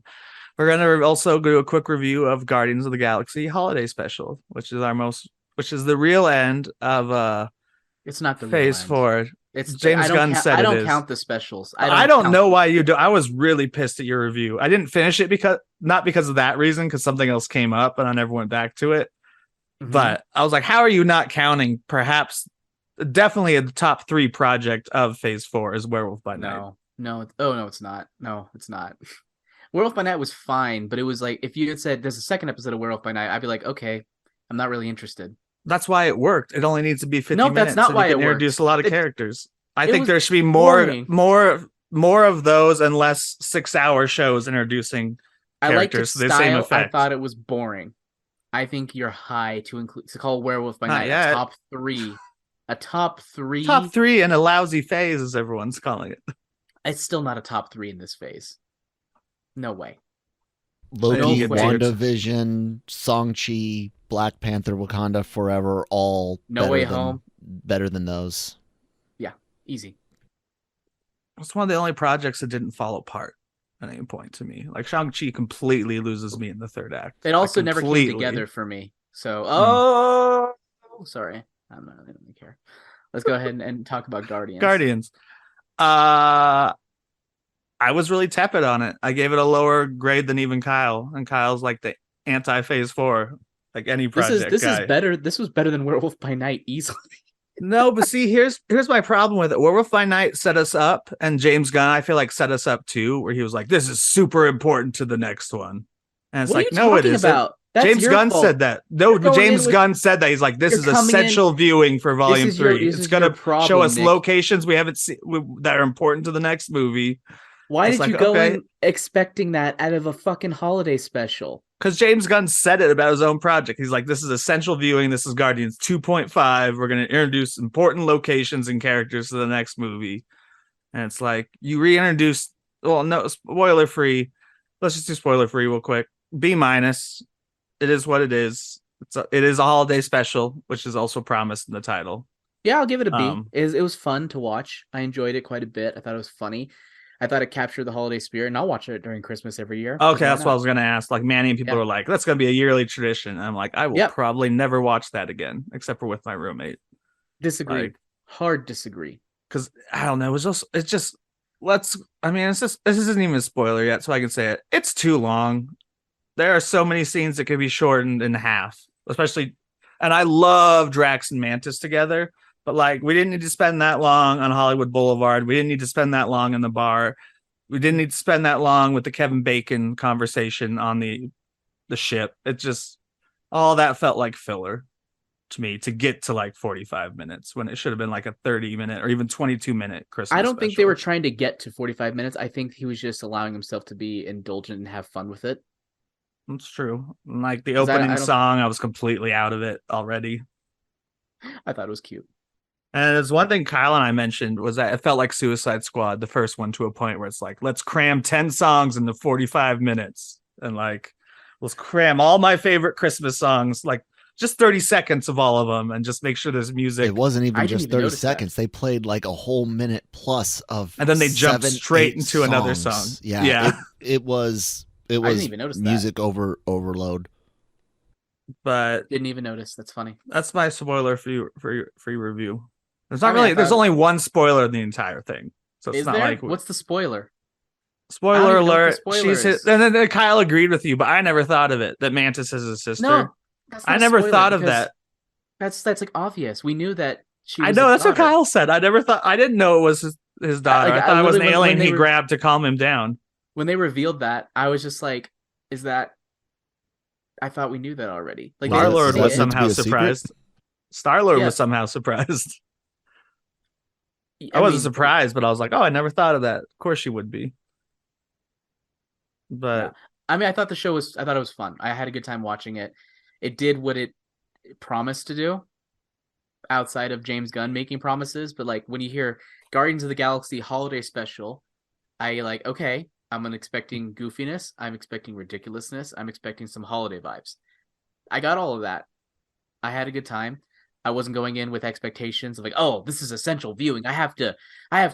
going to also do a quick review of Guardians of the Galaxy Holiday Special, which is the real end of it's not the Phase 4. It's James Gunn said I don't it is. count the specials. I don't know why you do. I was really pissed at your review. I didn't finish it not because of that reason, because something else came up and I never went back to it. Mm-hmm. But I was like, how are you not counting? Perhaps, definitely a top 3 project of Phase 4 is Werewolf by Night. No, it's not. No, it's not. Werewolf by Night was fine, but it was like, if you had said there's a second episode of Werewolf by Night, I'd be like, okay, I'm not really interested. That's why it worked. It only needs to be 50 minutes. No, that's not why it worked. Introduce a lot of characters. I think there should be more of those and less 6-hour shows introducing characters to the same effect. I thought it was boring. I think you're high to call Werewolf by Night a top 3. A top 3. Top 3 and a lousy phase, as everyone's calling it. It's still not a top 3 in this phase. No way. Loki, WandaVision, Shang-Chi, Black Panther, Wakanda Forever, all No Way Home. Better than those. Yeah, easy. It's one of the only projects that didn't fall apart at any point to me. Like, Shang-Chi completely loses me in the third act. It also never came together for me. So, sorry. I don't really care. Let's go ahead and talk about Guardians. I was really tepid on it. I gave it a lower grade than even Kyle, and Kyle's like the anti-Phase 4, like any project. This is better. This was better than Werewolf by Night easily. No, but see, here's my problem with it. Werewolf by Night set us up, and James Gunn, I feel like, set us up too, where he was like, "This is super important to the next one," and it's like, no, it isn't. That's James your Gunn fault. said that. No, You're going James in with- Gunn said that. He's like, this You're is coming in- essential viewing for Volume is your- 3. this It's is going your to problem, show us Nick. locations we haven't seen that are important to the next movie. Why It's did like, you go okay. in expecting that out of a fucking holiday special? Because James Gunn said it about his own project. He's like, this is essential viewing. This is Guardians 2.5. We're going to introduce important locations and characters to the next movie. And it's like, you reintroduced, well, no, spoiler free. Let's just do spoiler free real quick. B-. It is what it is. It is a holiday special, which is also promised in the title. Yeah, I'll give it a B. It was fun to watch. I enjoyed it quite a bit. I thought it was funny. I thought it captured the holiday spirit, and I'll watch it during Christmas every year. Okay, that's what I was going to ask. Like, Manny and people are like, that's going to be a yearly tradition. And I'm like, I will probably never watch that again, except for with my roommate. Disagree. Like, hard disagree. Because, I don't know, this isn't even a spoiler yet, so I can say it. It's too long. There are so many scenes that could be shortened in half, especially, and I love Drax and Mantis together, but like, we didn't need to spend that long on Hollywood Boulevard. We didn't need to spend that long in the bar. We didn't need to spend that long with the Kevin Bacon conversation on the ship. It just, all that felt like filler to me to get to like 45 minutes when it should have been like a 30-minute or even 22-minute Christmas I don't think they special. were trying to get to 45 minutes. I think he was just allowing himself to be indulgent and have fun with it. It's true. Like the opening song, I was completely out of it already. I thought it was cute. And there's one thing Kyle and I mentioned was that it felt like Suicide Squad, the first one, to a point where it's like, let's cram 10 songs into 45 minutes. And like, let's cram all my favorite Christmas songs, like just 30 seconds of all of them, and just make sure there's music. It wasn't even just 30 seconds. They played like a whole minute plus of, and then they jumped straight into songs. Another song. Yeah. It was didn't even notice music overload. But didn't even notice. That's funny. That's my spoiler free review. There's not really. There's only one spoiler in the entire thing, so it's not like. What's the spoiler? Spoiler alert! She's hit, and then Kyle agreed with you, but I never thought of it that Mantis is his sister. No, I never thought of that. That's like obvious. We knew that she was I know that's what Kyle said. I never thought. I didn't know it was his daughter. I thought it was an alien he grabbed to calm him down. When they revealed that, I was just like, "Is that?" I thought we knew that already. Like Star-Lord was somehow surprised. Star-Lord was somehow surprised. I wasn't surprised, but I was like, "Oh, I never thought of that." Of course, she would be. But I mean, I thought it was fun. I had a good time watching it. It did what it promised to do, outside of James Gunn making promises. But like when you hear Guardians of the Galaxy Holiday Special, okay, I'm expecting goofiness. I'm expecting ridiculousness. I'm expecting some holiday vibes. I got all of that. I had a good time. I wasn't going in with expectations of like, oh, this is essential viewing. I have to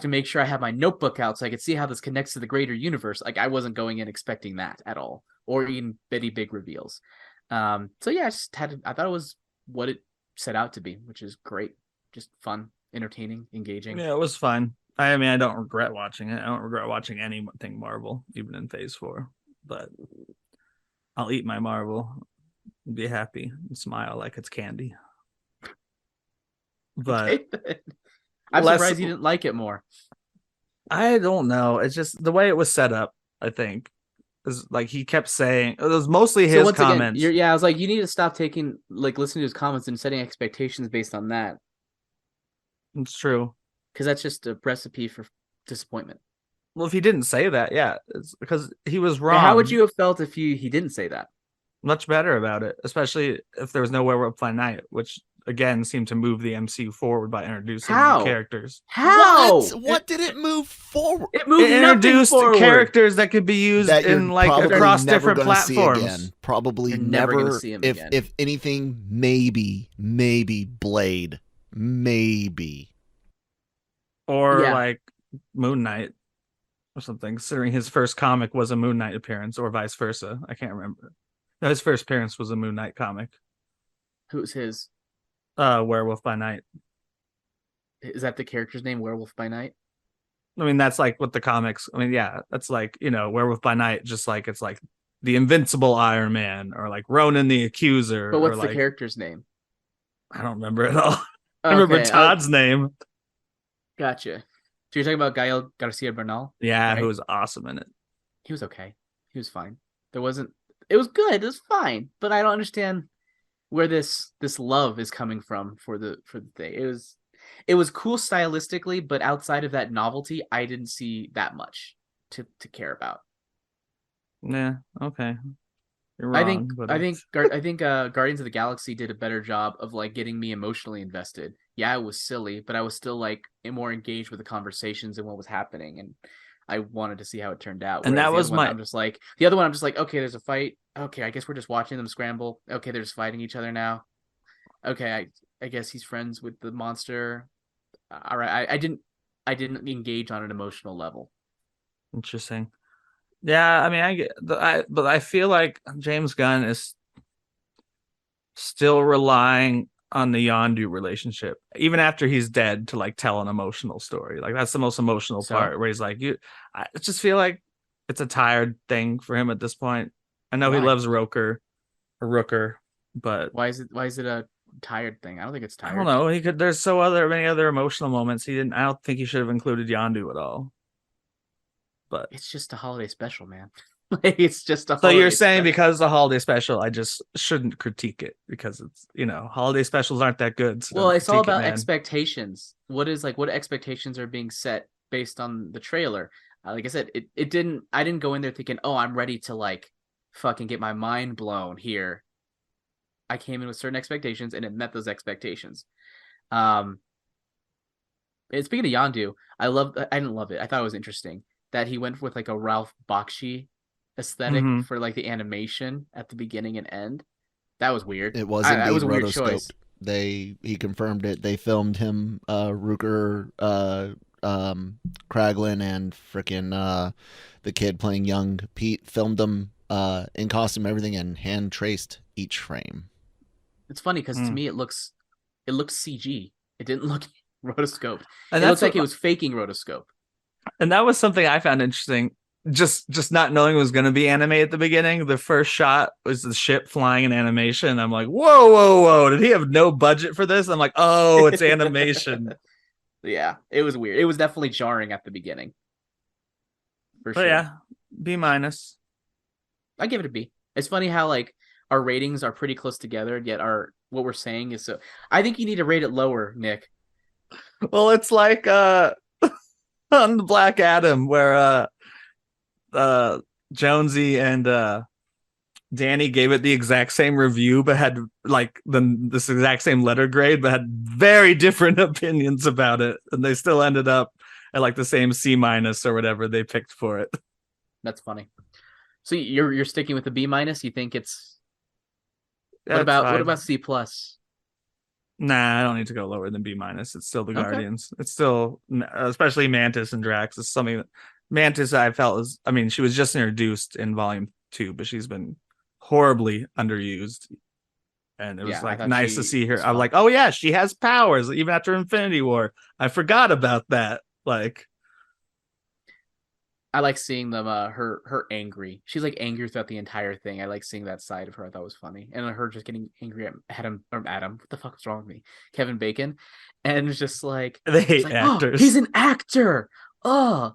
make sure I have my notebook out so I can see how this connects to the greater universe. Like I wasn't going in expecting that at all, or even any big reveals. So yeah, I thought it was what it set out to be, which is great. Just fun, entertaining, engaging. Yeah, it was fun. I mean, I don't regret watching it. I don't regret watching anything Marvel, even in Phase 4. But I'll eat my Marvel, be happy, and smile like it's candy. But I'm surprised you didn't like it more. I don't know. It's just the way it was set up, I think. Is like he kept saying it was mostly his comments. Again, I was like, you need to stop listening to his comments and setting expectations based on that. It's true. Because that's just a recipe for disappointment. Well, if he didn't say that, it's because he was wrong. Yeah, how would you have felt if he didn't say that? Much better about it, especially if there was no Werewolf by Night, which again seemed to move the MCU forward by introducing new characters. How? What did it move forward? It introduced characters that could be used in like across different platforms. Probably you're never going to see him again. If anything, maybe Blade, maybe, or like Moon Knight or something. Considering his first comic was a Moon Knight appearance, or vice versa, I can't remember. No, his first appearance was a Moon Knight comic. Who's his? Werewolf by Night. Is that the character's name, Werewolf by Night? I mean, that's like what the comics. I mean, yeah, that's like, Werewolf by Night. Just like it's like the Invincible Iron Man, or like Ronan the Accuser. But what's the character's name? I don't remember at all. I remember Todd's name. Gotcha. So you're talking about Gael Garcia Bernal? Yeah, right? Who was awesome in it. He was okay. He was fine. There wasn't. It was good. It was fine, but I don't understand where this love is coming from for the thing. It was cool stylistically, but outside of that novelty, I didn't see that much to care about. Yeah. Okay. You're I wrong. think Guardians of the Galaxy did a better job of like getting me emotionally invested. Yeah, it was silly, but I was still like more engaged with the conversations and what was happening, and I wanted to see how it turned out. And that was my. I'm just like the other one. I'm just like, okay, there's a fight. Okay, I guess we're just watching them scramble. Okay, they're just fighting each other now. Okay, I guess he's friends with the monster. All right, I didn't engage on an emotional level. Interesting. Yeah, I mean, but I feel like James Gunn is still relying on the Yondu relationship, even after he's dead, to like tell an emotional story. Like that's the most emotional part, where he's like, I just feel like it's a tired thing for him at this point. I know he loves Rooker, but why is it a tired thing? I don't think it's tired. I don't know. There's many other emotional moments. I don't think he should have included Yondu at all. But it's just a holiday special, man. It's just a so you're saying because it's a holiday special, I just shouldn't critique it because it's, holiday specials aren't that good. So well, it's all about expectations. What expectations are being set based on the trailer? Like I said, I didn't go in there thinking, oh, I'm ready to like fucking get my mind blown here. I came in with certain expectations and it met those expectations. And speaking of Yondu, I didn't love it. I thought it was interesting that he went with like a Ralph Bakshi aesthetic for like the animation at the beginning and end. That was weird. It was indeed rotoscoped. He confirmed it. They filmed him, Rooker, Kraglin, and frickin' the kid playing young Pete filmed them in costume, everything, and hand traced each frame. It's funny because to me it looks CG. It didn't look rotoscoped. And it looks like it was faking rotoscope. And that was something I found interesting. Just not knowing it was going to be anime at the beginning. The first shot was the ship flying in animation. I'm like, whoa. Did he have no budget for this? I'm like, oh, it's animation. Yeah, it was weird. It was definitely jarring at the beginning. For sure. Yeah, B-. I give it a B. It's funny how like our ratings are pretty close together, yet what we're saying is so. I think you need to rate it lower, Nick. Well, it's like on the Black Adam where Jonesy and Danny gave it the exact same review, but had like this exact same letter grade, but had very different opinions about it, and they still ended up at like the same C- or whatever they picked for it. That's funny. So you're sticking with the B-? You think it's what about C+? Nah, I don't need to go lower than B-. It's still the Guardians. It's still, especially Mantis and Drax. It's something that Mantis I felt she was just introduced in Volume 2, but she's been horribly underused. And it was nice to see her. I'm like, oh yeah, she has powers even after Infinity War. I forgot about that. Like, I like seeing them. Her angry. She's like angry throughout the entire thing. I like seeing that side of her. I thought was funny, and her just getting angry at Adam. What the fuck is wrong with me? Kevin Bacon, and it's just like they hate actors. Oh, he's an actor. Oh,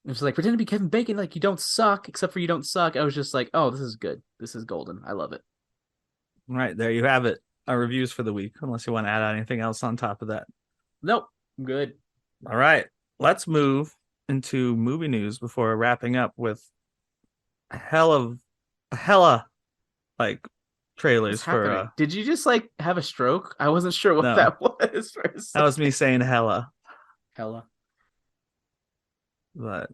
it's like pretend to be Kevin Bacon. Like you don't suck, except for you don't suck. I was just like, oh, this is good. This is golden. I love it. All right, there you have it. Our reviews for the week. Unless you want to add anything else on top of that. Nope, I'm good. All right, let's move into movie news before wrapping up with a hella like trailers for Did you just like have a stroke? I wasn't sure what that was for a second. That was me saying hella. But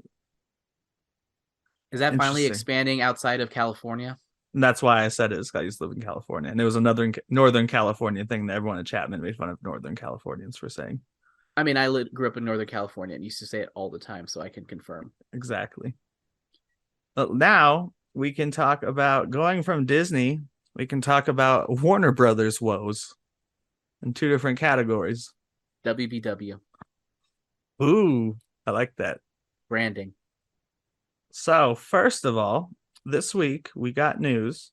is that finally expanding outside of California? And that's why I said it, is I used to live in California, and it was a Northern California thing that everyone at Chapman made fun of Northern Californians for saying. I mean, I grew up in Northern California and used to say it all the time, so I can confirm. Exactly. But now we can talk about going from Disney. We can talk about Warner Brothers woes in two different categories. WBW. Ooh, I like that. Branding. So, first of all, this week we got news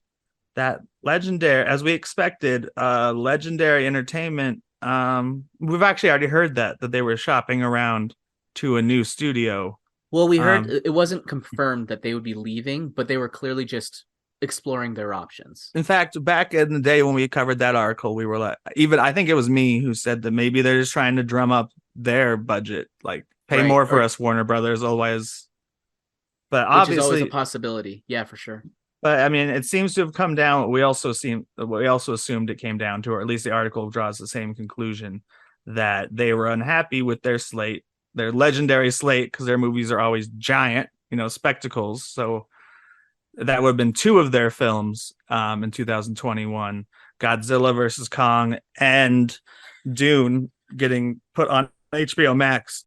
that Legendary, as we expected, Legendary Entertainment, we've actually already heard that they were shopping around to a new studio. Well, we heard it wasn't confirmed that they would be leaving, but they were clearly just exploring their options. In fact, back in the day when we covered that article, we were like, even I think it was me who said that maybe they're just trying to drum up their budget, like pay Right. more for us, Warner Brothers, otherwise. But Which is always obviously, a possibility. Yeah, for sure. but I mean, it seems to have come down. We also assumed it came down to, or at least the article draws the same conclusion, that they were unhappy with their slate, their legendary slate, because their movies are always giant, spectacles. So that would have been two of their films in 2021, Godzilla versus Kong and Dune, getting put on HBO Max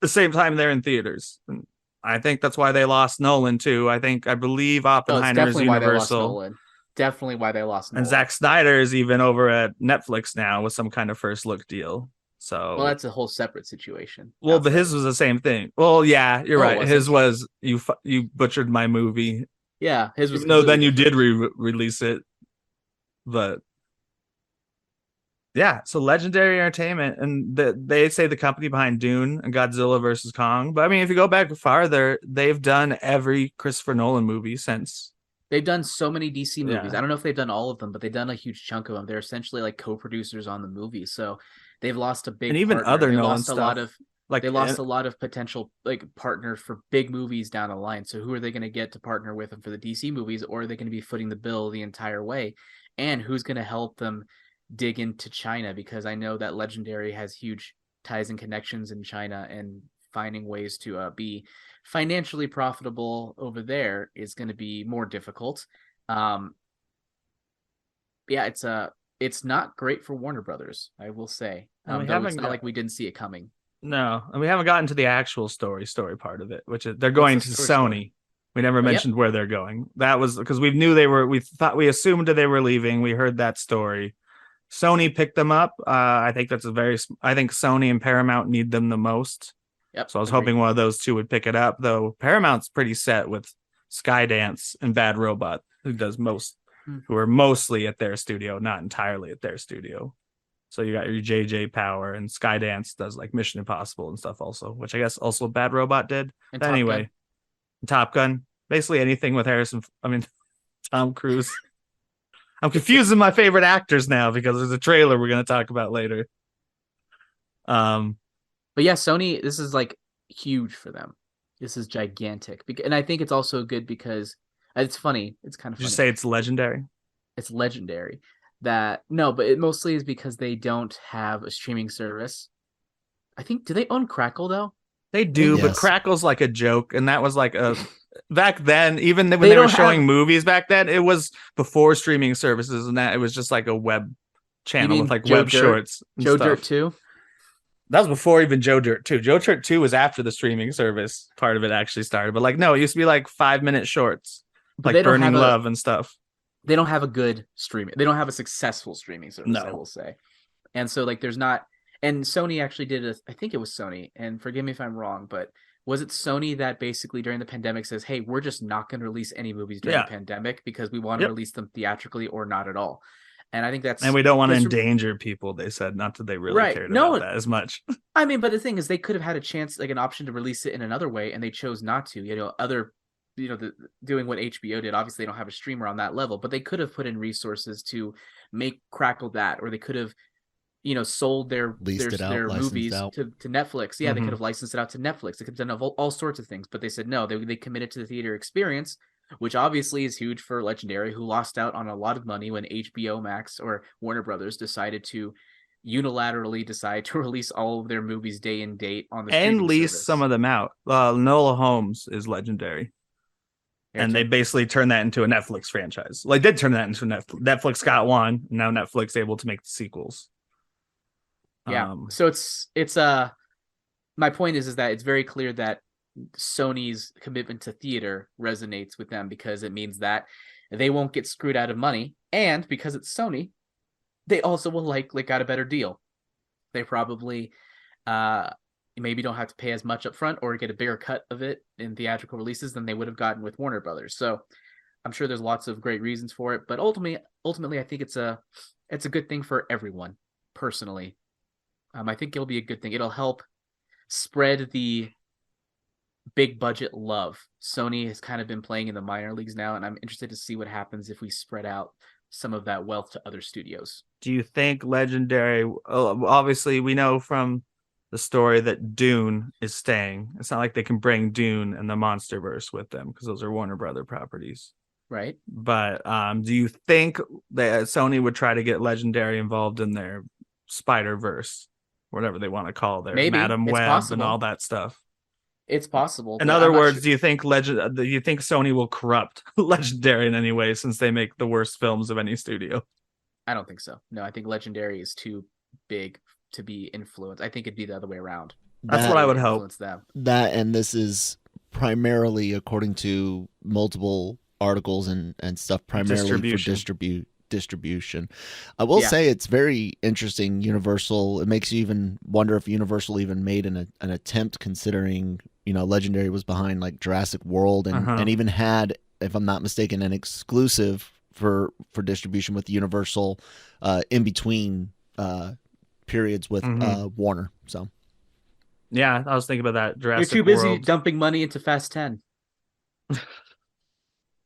the same time they're in theaters. And I think that's why they lost Nolan too. I believe Oppenheimer is Universal. Definitely why they lost Nolan. And Zack Snyder is even over at Netflix now with some kind of first look deal. So well, that's a whole separate situation. Well, but his was the same thing. Well, yeah, you're right. His was you butchered my movie. Yeah, his was. No, then you did release it, but yeah. So Legendary Entertainment, and they say the company behind Dune and Godzilla versus Kong. But I mean, if you go back farther, they've done every Christopher Nolan movie since. They've done so many DC movies. Yeah. I don't know if they've done all of them, but they've done a huge chunk of them. They're essentially like co-producers on the movie, so they've lost a big. And even partner. other they Nolan lost stuff. A lot of. Like they lost a lot of potential like partners for big movies down the line. So who are they going to get to partner with them for the DC movies, or are they going to be footing the bill the entire way? And who's going to help them dig into China? Because I know that Legendary has huge ties and connections in China, and finding ways to be financially profitable over there is going to be more difficult. Yeah, it's not great for Warner Brothers, I will say. Though it's not like we didn't see it coming. No, and we haven't gotten to the actual story part of it, which is they're going to Sony. Story? We never mentioned where they're going. That was because we knew we assumed that they were leaving. We heard that story. Sony picked them up. I think I think Sony and Paramount need them the most. Yep. So I was hoping one of those two would pick it up, though Paramount's pretty set with Skydance and Bad Robot, who are mostly at their studio, not entirely at their studio. So you got your JJ Power, and Skydance does like Mission Impossible and stuff also, which I guess also Bad Robot did. And anyway, Top Gun, basically anything with Tom Cruise. I'm confusing my favorite actors now because there's a trailer we're going to talk about later. But yeah, Sony, this is like huge for them. This is gigantic. And I think it's also good because it's funny. It's kind of funny. Did you say it's legendary? It's legendary. But it mostly is because they don't have a streaming service. I think, do they own Crackle though? They do, yes. But Crackle's like a joke, and that was like a back then. Even when they were showing movies back then, it was before streaming services, and that it was just like a web channel with like web shorts. Joe Dirt 2. That was before even Joe Dirt 2. Joe Dirt 2 was after the streaming service part of it actually started, but like no, it used to be like 5-minute shorts, but like Burning Love and stuff. They don't have a good streaming. They don't have a successful streaming service, I will say. And so like there's not, and Sony actually did I think it was Sony, and forgive me if I'm wrong, but was it Sony that basically during the pandemic says, hey, we're just not going to release any movies during the pandemic because we want to release them theatrically or not at all. And I think and we don't want to endanger people, they said, not that they really cared about that as much. I mean, but the thing is they could have had a chance, like an option to release it in another way, and they chose not to, doing what HBO did. Obviously, they don't have a streamer on that level, but they could have put in resources to make Crackle that, or they could have, sold their movies to Netflix. Yeah, they could have licensed it out to Netflix. They could have done all sorts of things, but they said no. They committed to the theater experience, which obviously is huge for Legendary, who lost out on a lot of money when HBO Max or Warner Brothers decided to unilaterally decide to release all of their movies day and date on the and lease service. Some of them out. Nola Holmes is Legendary. And they basically turned that into a Netflix franchise. Well, they did turn that into Netflix. Netflix got one. And now Netflix able to make the sequels. Yeah. So it's my point is that it's very clear that Sony's commitment to theater resonates with them because it means that they won't get screwed out of money, and because it's Sony, they also will likely got a better deal. They probably maybe don't have to pay as much up front or get a bigger cut of it in theatrical releases than they would have gotten with Warner Brothers. So I'm sure there's lots of great reasons for it, but ultimately I think it's a good thing for everyone. Personally, I think it'll be a good thing. It'll help spread the big budget love. Sony has kind of been playing in the minor leagues now, and I'm interested to see what happens if we spread out some of that wealth to other studios. Do you think Legendary? Obviously, we know from the story that Dune is staying. It's not like they can bring Dune and the MonsterVerse with them because those are Warner Brother properties. Right. But do you think that Sony would try to get Legendary involved in their Spider-Verse, whatever they want to call their Maybe. Madam It's Web possible. and all that stuff? It's possible. In but other I'm not words, sure. do you think Sony will corrupt Legendary in any way since they make the worst films of any studio? I don't think so. No, I think Legendary is too big to be influenced. I think it'd be the other way around. That's what I would hope. Influence them. That, and this is primarily, according to multiple articles and stuff, primarily for distribution. I will say it's very interesting. Universal, it makes you even wonder if Universal even made an attempt, considering, you know, Legendary was behind like Jurassic World and even had, if I'm not mistaken, an exclusive for distribution with Universal in between periods with Warner. So yeah, I was thinking about that. Jurassic You're too busy World. dumping money into Fast 10.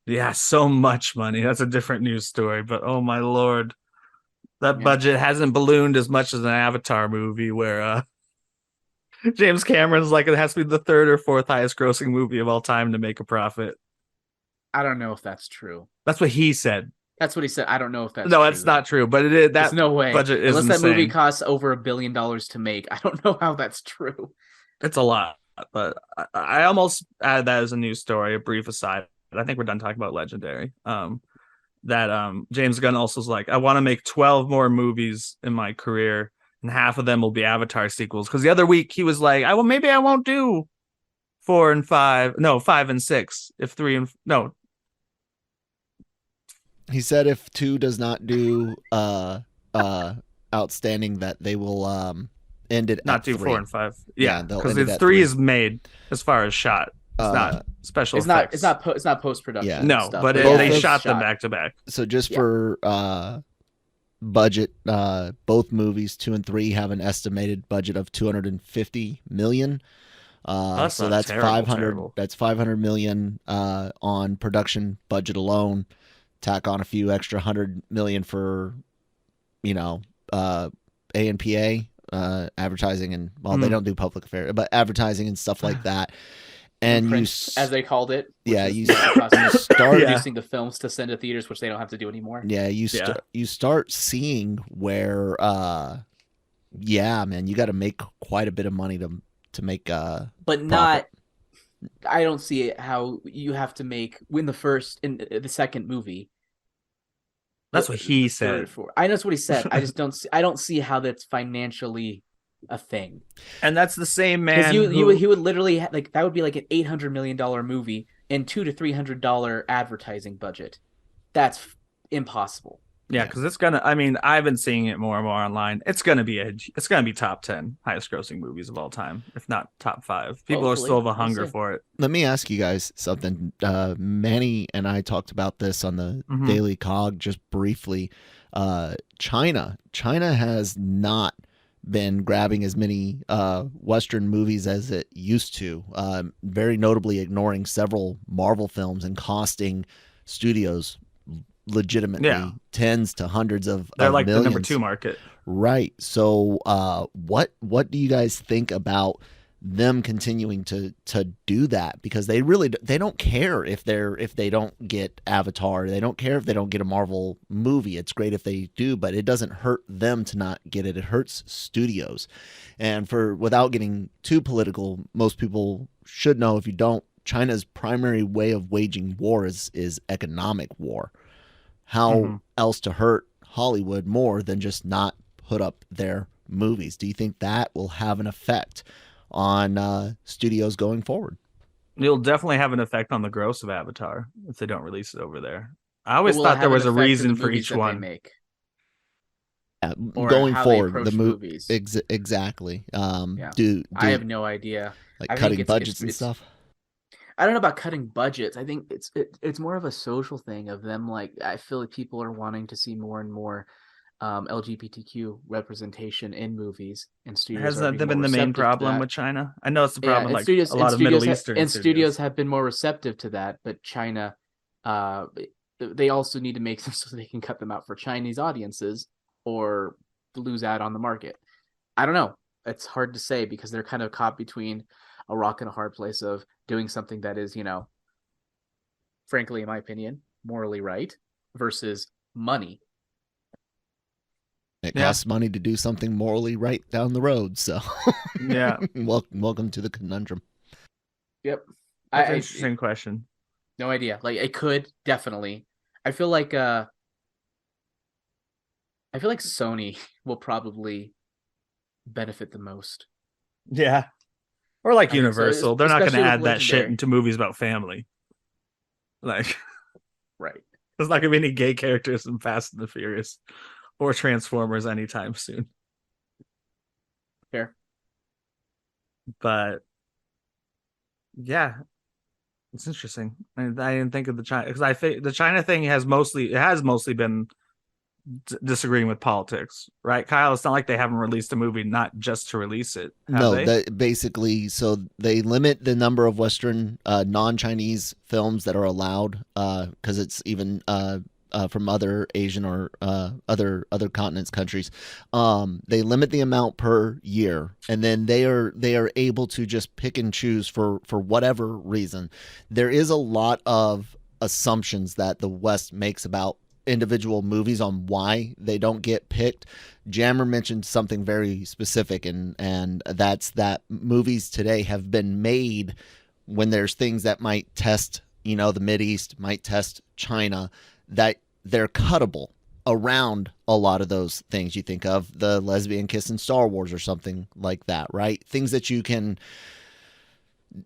Yeah, so much money. That's a different news story, but oh my lord, that budget hasn't ballooned as much as an Avatar movie where James Cameron's like, it has to be the third or fourth highest grossing movie of all time to make a profit. I don't know if that's true. That's what he said. That's what he said. I don't know if that's no, true. it's not true, but it is. There's no way. Budget is Unless insane. that movie costs over $1 billion to make. I don't know how that's true. It's a lot, but I almost added that as a news story, a brief aside. I think we're done talking about Legendary. That James Gunn also is like, I want to make 12 more movies in my career, and half of them will be Avatar sequels. Because the other week he was like, maybe I won't do 4 and 5. No, 5 and 6. If 3 and no. He said if 2 does not do outstanding, that they will end it not at do 3. 4 and 5. Yeah, because it's 3 is made as far as shot. It's not special effects. It's not post production. Yeah. No, stuff, but they shot them back to back. So just for budget, both movies 2 and 3 have an estimated budget of $250 million. So that's terrible. That's $500 million on production budget alone. Tack on a few extra $100 million for, you know, A&PA, advertising, and they don't do public affairs, but advertising and stuff like that. And print, as they called it. Yeah, you start producing the films to send to theaters, which they don't have to do anymore. Yeah, you start seeing where, man, you got to make quite a bit of money to make but profit. Not. I don't see it how you have to win the first in the second movie. That's what he said. I know that's what he said. I just don't see. I don't see how that's financially a thing. And that's the same man. He would literally that would be like an $800 million movie and $200 to $300 advertising budget. That's impossible. Yeah, because it's gonna. I mean, I've been seeing it more and more online. It's gonna be top 10 highest grossing movies of all time, if not top 5. People are still have a hunger for it. Let me ask you guys something. Manny and I talked about this on the Daily Cog just briefly. China has not been grabbing as many Western movies as it used to. Very notably ignoring several Marvel films and costing studios legitimately tens to hundreds of they're like millions. The number 2 market, right? So what do you guys think about them continuing to do that? Because they don't care if they don't get Avatar. They don't care if they don't get a Marvel movie. It's great if they do, but it doesn't hurt them to not get it. It hurts studios. And without getting too political, most people should know, if you don't, China's primary way of waging war is economic war. How else to hurt Hollywood more than just not put up their movies? Do you think that will have an effect on studios going forward? It'll definitely have an effect on the gross of Avatar if they don't release it over there. I always thought there was a reason for each one. Going forward, the movies. Exactly. I have no idea. Like cutting budgets and stuff. I don't know about cutting budgets. I think it's more of a social thing of them. Like, I feel like people are wanting to see more and more LGBTQ representation in movies, and studios Has are that being more been the main receptive to problem that. with China? I know it's the Yeah, problem and with like a lot of Middle Eastern studios have been more receptive to that, but China, uh, they also need to make them so they can cut them out for Chinese audiences or lose out on the market. I don't know. It's hard to say because they're kind of caught between a rock and a hard place of doing something that is, frankly, in my opinion, morally right versus money. It Yeah. costs money to do something morally right down the road. So, Yeah. welcome to the conundrum. Yep. That's an interesting question. No idea. Like it could definitely. I feel like Sony will probably benefit the most. Yeah. Or like I think so, Universal. They're not going to especially with add that shit Legendary. into movies about family. Like, Right. there's not going to be any gay characters in Fast and the Furious or Transformers anytime soon. Fair. But yeah, it's interesting. I didn't think of the China because I think the China thing has mostly been disagreeing with politics, right, Kyle? It's not like they haven't released a movie not just to release it. That basically, so they limit the number of Western non-Chinese films that are allowed because it's even from other Asian or other continents, countries. They limit the amount per year, and then they are able to just pick and choose for whatever reason. There is a lot of assumptions that the West makes about individual movies on why they don't get picked. Jammer mentioned something very specific, and that's that movies today have been made when there's things that might test, the Mideast, might test China, that they're cuttable around a lot of those things. You think of the lesbian kiss in Star Wars or something like that, right? Things that you can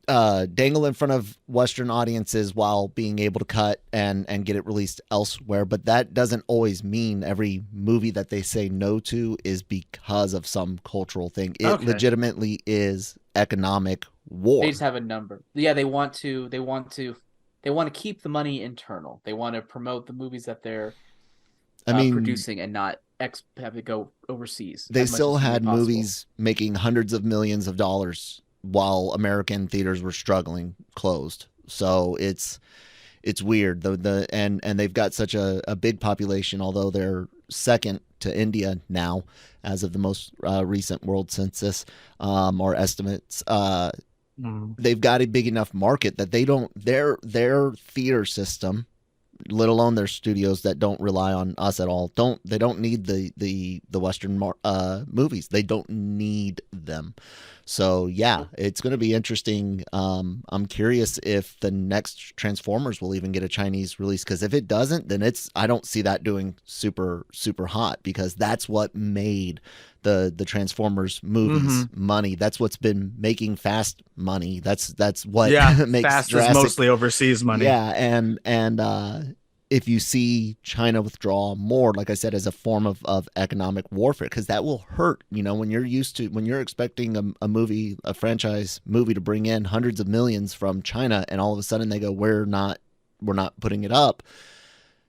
dangle in front of Western audiences while being able to cut and get it released elsewhere. But that doesn't always mean every movie that they say no to is because of some cultural thing. It legitimately is economic war. They just have a number. Yeah, they want to keep the money internal. They want to promote the movies that they're producing and not have it go overseas. They still had movies making hundreds of millions of dollars while American theaters were struggling closed. So it's weird. And they've got such a big population, although they're second to India now as of the most recent world census or estimates. They've got a big enough market that their theater system, let alone their studios that don't rely on us at all, they don't need the Western movies. They don't need them. So yeah, it's going to be interesting. I'm curious if the next Transformers will even get a Chinese release, because if it doesn't, then I don't see that doing super hot, because that's what made the Transformers movies money. That's what's been making Fast money. That's what makes Fast Jurassic, is mostly overseas money. Yeah, and if you see China withdraw more, like I said, as a form of economic warfare, because that will hurt. When you're expecting a franchise movie to bring in hundreds of millions from China, and all of a sudden they go, we're not putting it up.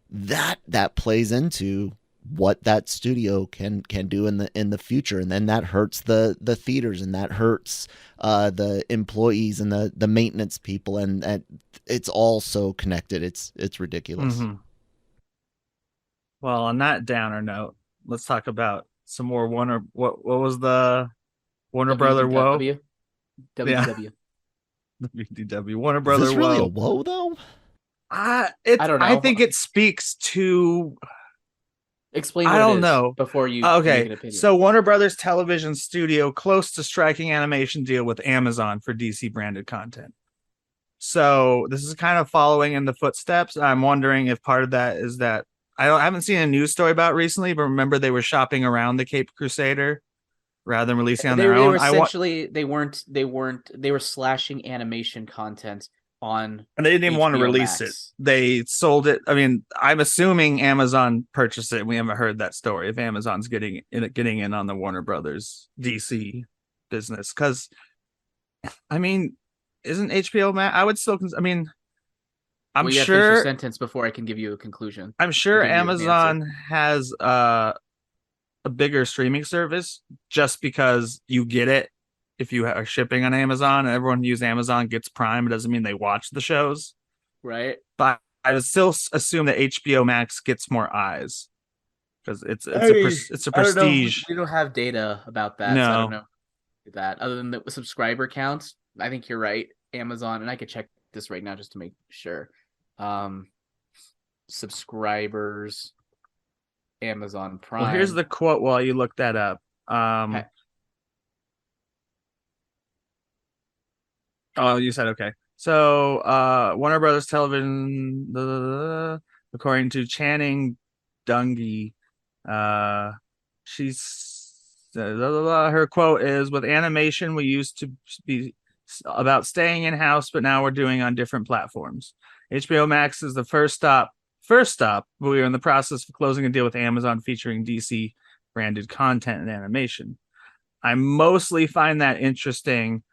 That plays into what that studio can do in the future, and then that hurts the theaters, and that hurts the employees and the maintenance people, and it's all so connected. It's ridiculous. Well, on that downer note, let's talk about some more Warner. What was the Warner Brother woe? WDW. WDW. Warner Brother woe. Is this really a woe though? I don't know. I think it speaks to. Explain. I don't know before you. Okay, make an opinion. So Warner Brothers Television Studio close to striking animation deal with Amazon for DC branded content. So this is kind of following in the footsteps. I'm wondering if part of that is that I haven't seen a news story about recently, but remember they were shopping around the Cape Crusader rather than releasing on their own. They were slashing animation content on, and they didn't even want to release Max. it. They sold it. I mean, I'm assuming Amazon purchased it. We haven't heard that story if Amazon's getting in on the Warner Brothers DC business, because I mean, isn't HBO Max? I would still. I mean, I'm sure. Sentence before I can give you a conclusion. I'm sure Amazon has a bigger streaming service just because you get it if you are shipping on Amazon, and everyone who uses Amazon gets Prime. It doesn't mean they watch the shows. Right. But I would still assume that HBO Max gets more eyes because it's a I don't know. prestige. We don't have data about that, so I don't know that. Other than the subscriber counts, I think you're right. Amazon, and I could check this right now just to make sure. Subscribers, Amazon Prime. Well, here's the quote while you look that up. Okay. Oh, you said okay. So, Warner Brothers Television, according to Channing Dungey, her quote is, "With animation, we used to be about staying in house, but now we're doing on different platforms. HBO Max is the first stop, but we are in the process of closing a deal with Amazon featuring DC branded content and animation. I mostly find that interesting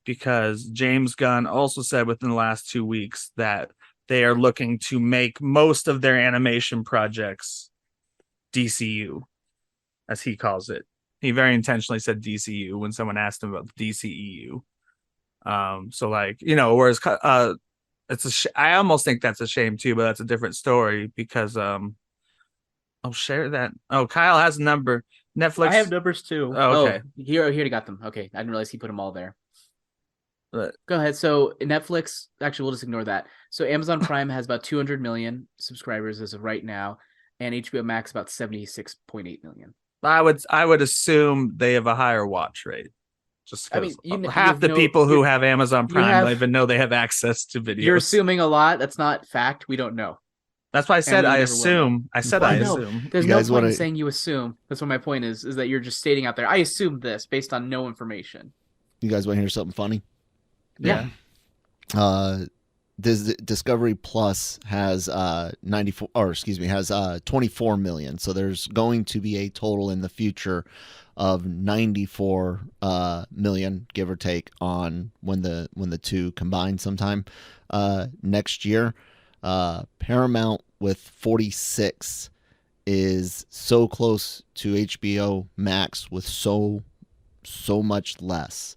because James Gunn also said within the last 2 weeks that they are looking to make most of their animation projects DCU, as he calls it. He very intentionally said DCU when someone asked him about the DCEU. So like, whereas I almost think that's a shame too, but that's a different story because I'll share that. Oh, Kyle has a number. Netflix. I have numbers too. Oh, okay. Here got them. Okay, I didn't realize he put them all there. But go ahead. So Netflix, actually, we'll just ignore that. So Amazon Prime has about 200 million subscribers as of right now, and HBO Max about 76.8 million. I would assume they have a higher watch rate. Just because half the people who have Amazon Prime don't even know they have access to videos. You're assuming a lot. That's not fact. We don't know. That's why I said I assume. I said I assume. There's no point in saying you assume. That's what my point is that you're just stating out there. I assume this based on no information. You guys want to hear something funny? Yeah. Discovery Plus has 24 million. So there's going to be a total in the future of 94 million, give or take, on when the two combine sometime next year. Paramount with 46 is so close to HBO Max with so much less.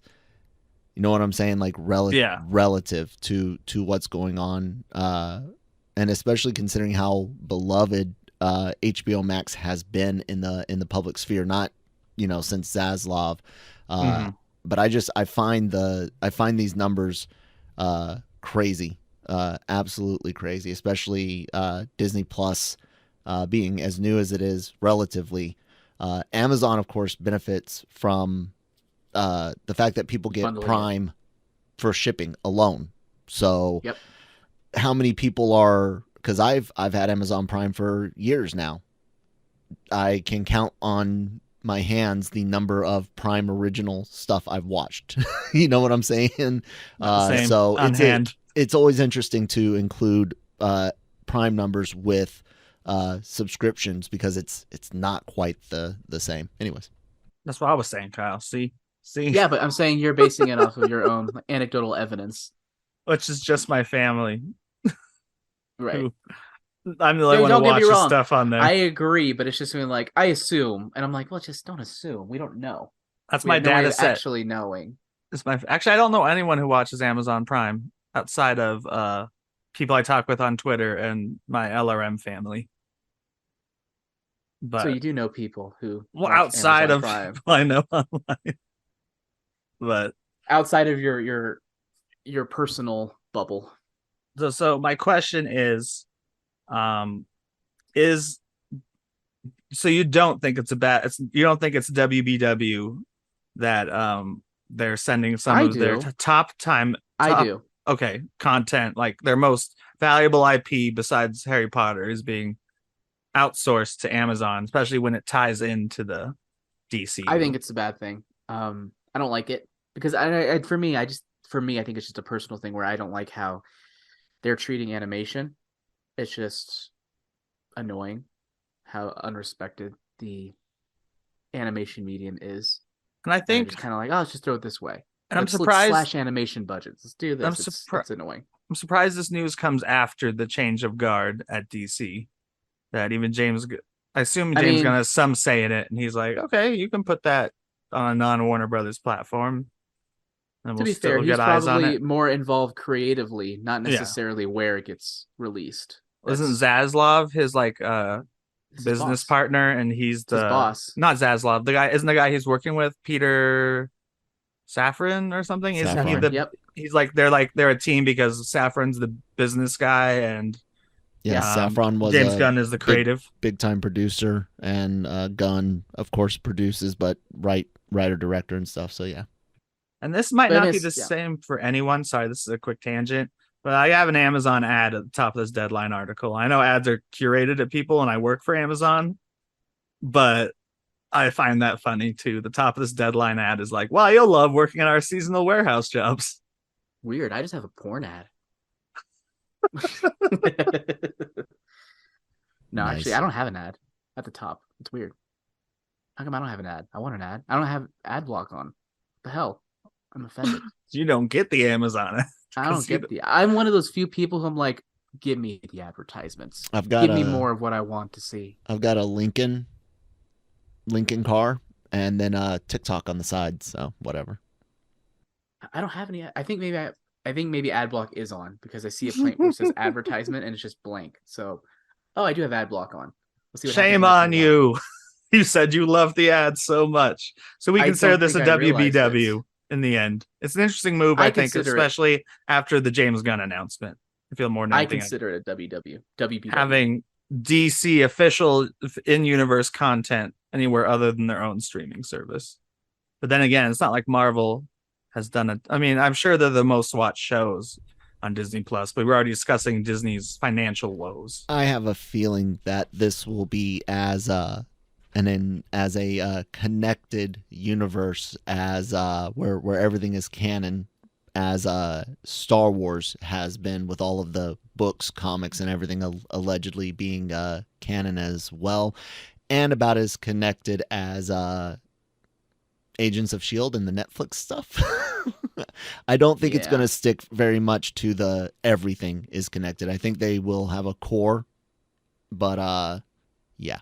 You know what I'm saying? Like relative to what's going on, and especially considering how beloved HBO Max has been in the public sphere. Not since Zaslav, but I find these numbers crazy, absolutely crazy. Especially Disney Plus being as new as it is relatively. Amazon, of course, benefits from the fact that people get Prime for shipping alone. So how many people are, because I've had Amazon Prime for years now. I can count on my hands the number of Prime original stuff I've watched. You know what I'm saying? So it's always interesting to include Prime numbers with subscriptions because it's not quite the same. Anyways. That's what I was saying, Kyle. See? Yeah, but I'm saying you're basing it off of your own anecdotal evidence. Which is just my family. Right. I'm the only one who watches stuff on there. I agree, but it's just something like, I assume. And I'm like, well, just don't assume. We don't know. That's my data set. Actually knowing. Actually, I don't know anyone who watches Amazon Prime outside of people I talk with on Twitter and my LRM family. But, so you do know people who outside of Prime. I know online. But outside of your personal bubble. So my question is so you don't think it's you don't think it's WBW that they're sending some of their top I do. Okay, content, like their most valuable IP besides Harry Potter, is being outsourced to Amazon, especially when it ties into the DC. I think it's a bad thing. I don't like it because for me, I think it's just a personal thing where I don't like how they're treating animation. It's just annoying how unrespected the animation medium is. And I think it's kind of like, let's just throw it this way. And I'm surprised. Slash animation budgets. Let's do this. It's annoying. I'm surprised this news comes after the change of guard at DC. That even James I assume I James mean, Gunn has some say in it, and he's like, okay, you can put that on a non-Warner Brothers platform, and to we'll be fair, still he's get eyes on probably it. more involved creatively, not Yeah. necessarily where it gets released. Isn't That's Zaslav his like his business boss. partner, and he's It's his the boss. not Zaslav, the guy isn't the guy he's working with, Peter Safran or something? Isn't he Saffron. the Yep. he's like they're a team because Safran's the business guy and Yeah, Yeah. Saffron was James a Gunn is the creative. big time producer, and Gunn, of course, produces, but writer, director, and stuff. So yeah. And this might But I not mean, be the yeah. same for anyone. Sorry, this is a quick tangent. But I have an Amazon ad at the top of this Deadline article. I know ads are curated at people, and I work for Amazon, but I find that funny too. The top of this Deadline ad is like, "Wow, you'll love working at our seasonal warehouse jobs." Weird. I just have a porn ad. No, Nice. actually, I don't have an ad at the top. It's weird. How come I don't have an ad? I want an ad. I don't have ad block on. What the hell? I'm offended. You don't get the Amazon. I don't get the. I'm one of those few people who I'm like, give me the advertisements. I've got Give me more of what I want to see. I've got a Lincoln car, and then TikTok on the side. So whatever. I don't have any. I think maybe ad block is on because I see a print where it says advertisement and it's just blank. So, oh, I do have ad block on. Let's see what Shame happens on you. You said you love the ad so much. So we I consider don't this a think I realized WBW in the end. It's an interesting move, I think, consider it. especially after the James Gunn announcement. I feel more than I anything. consider it a WBW. Having DC official in-universe content anywhere other than their own streaming service. But then again, it's not like Marvel has done it. I mean, I'm sure they're the most watched shows on Disney Plus, but we're already discussing Disney's financial woes. I have a feeling that this will be as a connected universe as where everything is canon, as Star Wars has been, with all of the books, comics, and everything allegedly being canon as well, and about as connected as Agents of S.H.I.E.L.D. and the Netflix stuff. I don't think it's going to stick very much to the everything is connected. I think they will have a core, but yeah.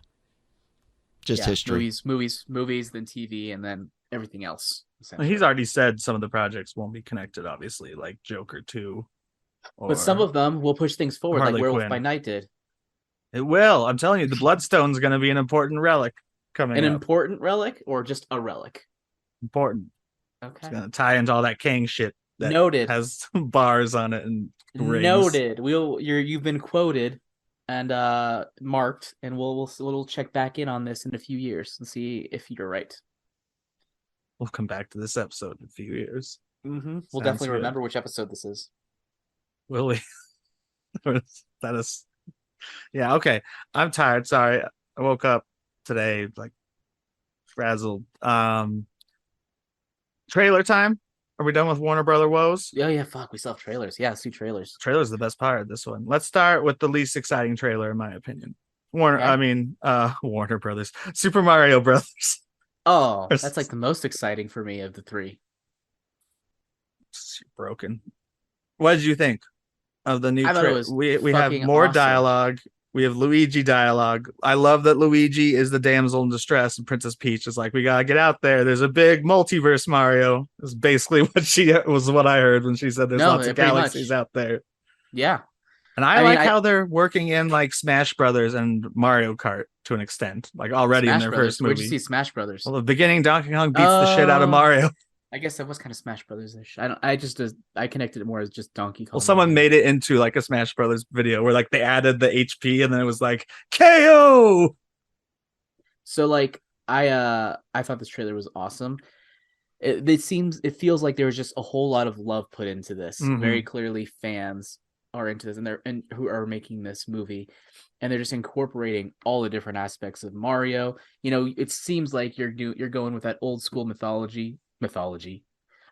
Just history. Movies, then TV, and then everything else. Well, he's already said some of the projects won't be connected, obviously, like Joker 2. But some of them will push things forward, Harley like Werewolf Quinn. by Night did. It will. I'm telling you, the Bloodstone's going to be an important relic coming An up. important relic or just a relic? Important. Okay. It's going to tie into all that Kang shit that Noted. has bars on it and rings. Noted. You've been quoted and marked, and we'll check back in on this in a few years and see if you're right. We'll come back to this episode in a few years. Mm-hmm. We'll definitely remember which episode this is. Will we? That is, yeah. Okay, I'm tired. Sorry, I woke up today like frazzled. Trailer time. Are we done with Warner Brother woes? Yeah. Fuck, we still have trailers. Yeah, let's do trailers. Trailer's the best part of this one. Let's start with the least exciting trailer, in my opinion. Warner Brothers, Super Mario Brothers. Oh, that's like the most exciting for me of the three. Broken. What did you think of the new trailer? We have more awesome dialogue. We have Luigi dialogue. I love that Luigi is the damsel in distress, and Princess Peach is like, we gotta get out there. There's a big multiverse, Mario. Is basically what I heard when she said there's lots of galaxies out there. Yeah. And I like how they're working in like Smash Brothers and Mario Kart to an extent, like already Smash in their Brothers. first movie. Where'd you see Smash Brothers? Well, the beginning, Donkey Kong beats the shit out of Mario. I guess that was kind of Smash Brothers-ish. I connected it more as just Donkey Kong. Well, someone made it into like a Smash Brothers video where like they added the HP and then it was like KO. So like I thought this trailer was awesome. It feels like there was just a whole lot of love put into this. Mm-hmm. Very clearly, fans are into this, and who are making this movie, and they're just incorporating all the different aspects of Mario. You know, it seems like you're going with that old school mythology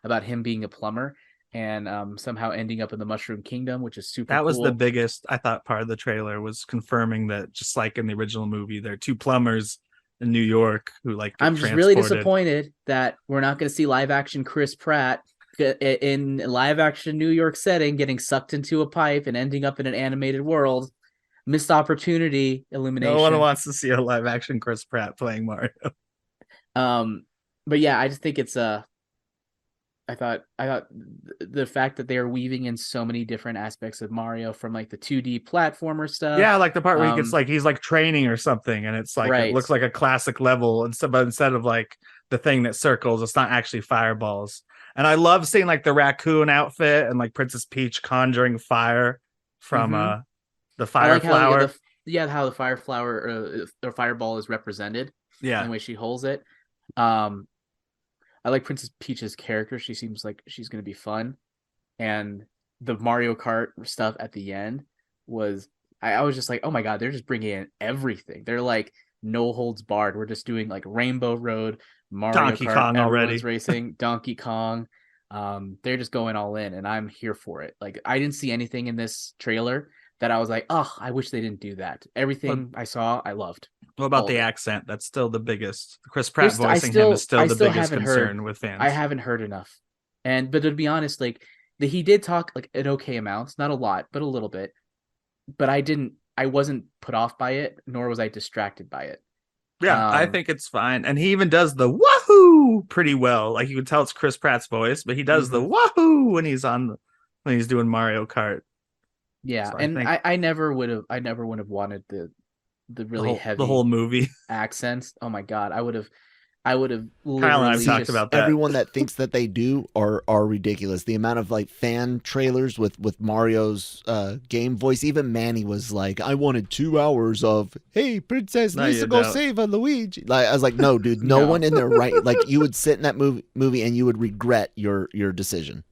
about him being a plumber and somehow ending up in the Mushroom Kingdom, which is super. That was cool. the biggest, I thought, part of the trailer was confirming that just like in the original movie, there are two plumbers in New York who like. I'm just really disappointed that we're not going to see live action Chris Pratt in live action New York setting getting sucked into a pipe and ending up in an animated world. missed opportunity, No Illumination. one wants to see a live action Chris Pratt playing Mario. But yeah, I just think it's I thought the fact that they are weaving in so many different aspects of Mario, from like the 2D platformer stuff. Yeah, like the part where he gets like he's like training or something, and it's like Right. it looks like a classic level, but instead of like the thing that circles, it's not actually fireballs. And I love seeing like the raccoon outfit and like Princess Peach conjuring fire from the fire I like flower. how the fire flower or fireball is represented. Yeah, and the way she holds it. I like Princess Peach's character. She seems like she's going to be fun. And the Mario Kart stuff at the end was, I was just like, oh my God, they're just bringing in everything. They're like, no holds barred. We're just doing like Rainbow Road, Mario Donkey Kart, Kong already. everyone's racing, Donkey Kong. They're just going all in, and I'm here for it. Like, I didn't see anything in this trailer that I was like, oh, I wish they didn't do that. Everything I saw, I loved. What about the accent? That's still the biggest. Chris Pratt voicing him is still the biggest concern with fans. I haven't heard enough. But to be honest, like he did talk like an okay amount, not a lot, but a little bit. But I wasn't put off by it, nor was I distracted by it. Yeah, I think it's fine. And he even does the wahoo pretty well. Like you can tell it's Chris Pratt's voice, but he does the wahoo when he's doing Mario Kart. Yeah, so and I never would have wanted the really heavy the whole movie accents. Oh my God, I would have Kyle and I've talked about that. Everyone that thinks that they do are ridiculous. The amount of like fan trailers with Mario's game voice. Even Manny was like, I wanted 2 hours of, hey, Princess Lisa, go save a Luigi. Like, I was like, no, dude, no one in their right. Like, you would sit in that movie and you would regret your decision.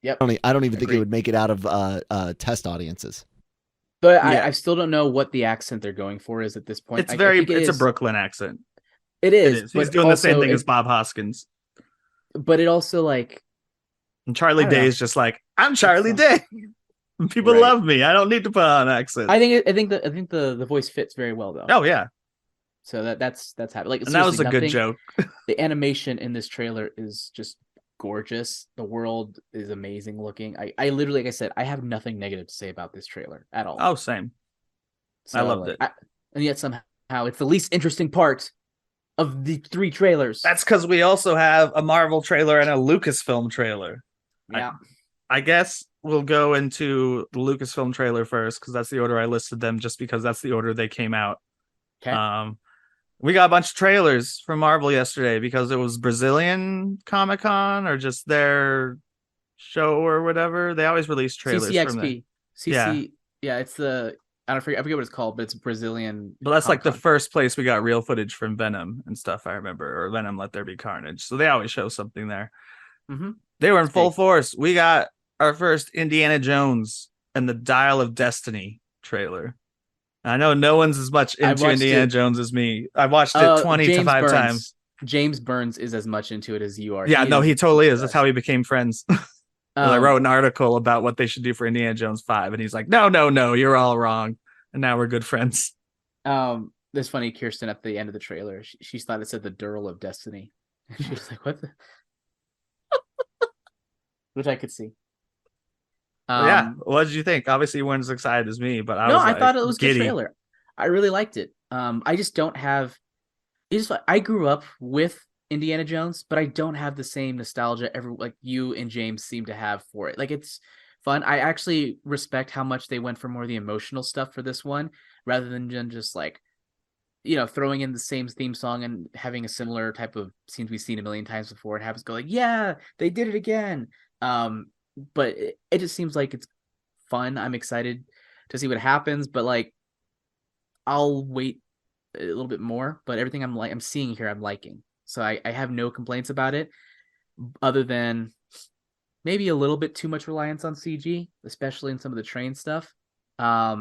Yep. I don't even think it would make it out of test audiences. But I still don't know what the accent they're going for is at this point. It's a Brooklyn accent. It is. He's doing the same thing as Bob Hoskins. But it also like, and Charlie Day's just like, I'm Charlie Day. People love me. I don't need to put on an accent. I think the voice fits very well though. Oh yeah. So that's happening. Like, and that was a good joke. The animation in this trailer is just gorgeous. The world is amazing looking. I literally, like I said, I have nothing negative to say about this trailer at all. Oh, same. So, I loved it. And yet somehow it's the least interesting part of the 3 trailers. That's because we also have a Marvel trailer and a Lucasfilm trailer. Yeah. I guess we'll go into the Lucasfilm trailer first, because that's the order I listed them, just because that's the order they came out. Okay. We got a bunch of trailers from Marvel yesterday because it was Brazilian Comic-Con or just their show or whatever. They always release trailers from them. Yeah, it's the I forget what it's called, but it's Brazilian. But that's Comic-Con. Like the first place we got real footage from Venom and stuff, I remember, or Venom Let There Be Carnage. So they always show something there. Mm-hmm. They were in full force. We got our first Indiana Jones and the Dial of Destiny trailer. I know no one's as much into Indiana Jones as me. I've watched it 25 times. James Burns is as much into it as you are. Yeah, he totally is. That's how we became friends. I wrote an article about what they should do for Indiana Jones 5, and he's like, no, you're all wrong. And now we're good friends. This funny, Kirsten, at the end of the trailer, she thought it said the Durl of Destiny. She was like, what the? Which I could see. Yeah, what did you think? Obviously, you weren't as excited as me, but I thought it was a good trailer. I really liked it. I just don't have. I grew up with Indiana Jones, but I don't have the same nostalgia like you and James seem to have for it. Like, it's fun. I actually respect how much they went for more of the emotional stuff for this one, rather than just like, throwing in the same theme song and having a similar type of scenes we've seen a million times before and have us go like, yeah, they did it again. But it just seems like it's fun. I'm excited to see what happens, but like, I'll wait a little bit more. But everything I'm seeing here, I'm liking. So I have no complaints about it, other than maybe a little bit too much reliance on CG, especially in some of the train stuff. I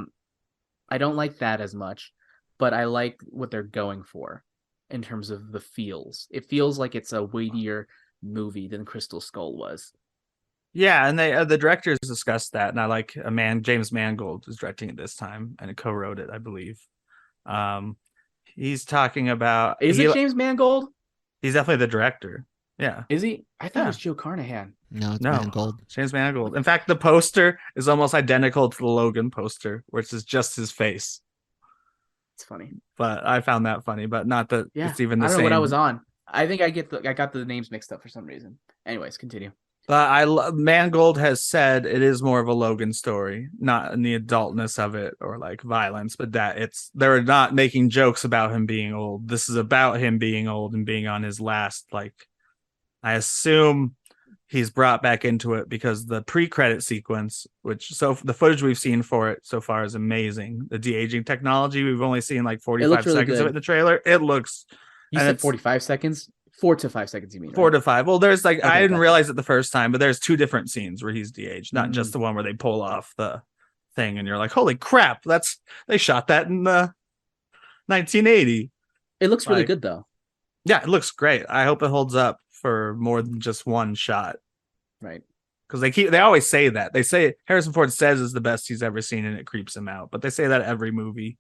don't like that as much, but I like what they're going for in terms of the feels. It feels like it's a weightier movie than Crystal Skull was. Yeah, and they the directors discussed that, and I like James Mangold is directing it this time, and co-wrote it, I believe. He's talking about it James Mangold? He's definitely the director. Yeah. Is he? I thought it was Joe Carnahan. No, it's No, Mangold. James Mangold. In fact, the poster is almost identical to the Logan poster, which is just his face. It's funny. But I found that funny, but not that it's even the I don't same. know what I was on. I think I got the names mixed up for some reason. Anyways, continue. But Mangold has said it is more of a Logan story, not in the adultness of it or like violence, but that they're not making jokes about him being old. This is about him being old and being on his last, like, I assume he's brought back into it because the pre-credit sequence, the footage we've seen for it so far is amazing. The de-aging technology, we've only seen like 45 really seconds good. of it in the trailer. It looks. You said 45 seconds? 4 to 5 seconds, you mean? 4 to 5. Well, there's like, Okay, I didn't gotcha. realize it the first time, but there's 2 different scenes where he's de-aged, not just the one where they pull off the thing and you're like, holy crap, they shot that in 1980. It looks really good though. Yeah, it looks great. I hope it holds up for more than just one shot. Right. Because they always say that. They say Harrison Ford says is the best he's ever seen and it creeps him out. But they say that every movie.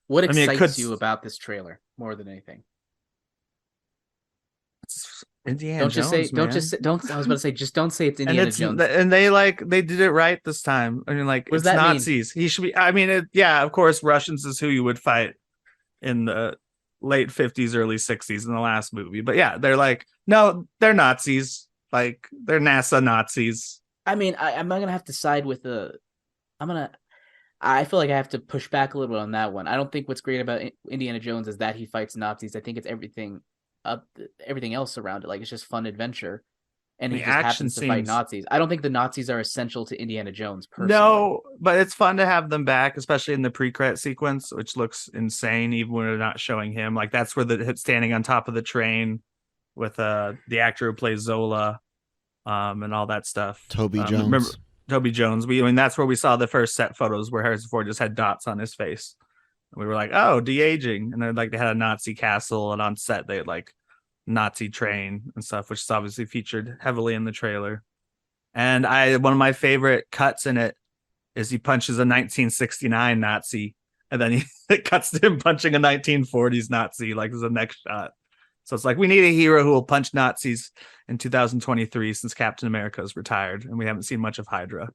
What excites you about this trailer more than anything? It's Indiana don't Jones, I was about to say, just don't say it's Indiana Jones. And they did it right this time. I mean, like, what does it's that Nazis. mean? He should be. I mean, yeah, of course, Russians is who you would fight in the late 50s, early 60s in the last movie. But yeah, they're like, no, they're Nazis. Like, they're NASA Nazis. I mean, I'm not gonna have to side with I feel like I have to push back a little bit on that one. I don't think what's great about Indiana Jones is that he fights Nazis. I think it's everything else around it. Like, it's just fun adventure, and he just happens to fight Nazis. I don't think the Nazis are essential to Indiana Jones personally. No, but it's fun to have them back, especially in the pre-credit sequence, which looks insane even when they're not showing him. Like, that's where the standing on top of the train with the actor who plays Zola, and all that stuff. Toby Jones. Remember Toby Jones? That's where we saw the first set photos where Harrison Ford just had dots on his face. And we were like, oh, de-aging. And they had a Nazi castle, and on set they had like Nazi train and stuff, which is obviously featured heavily in the trailer. And one of my favorite cuts in it is he punches a 1969 Nazi, and then it cuts to him punching a 1940s Nazi, like, as the next shot. So it's like, we need a hero who will punch Nazis in 2023 since Captain America is retired and we haven't seen much of Hydra,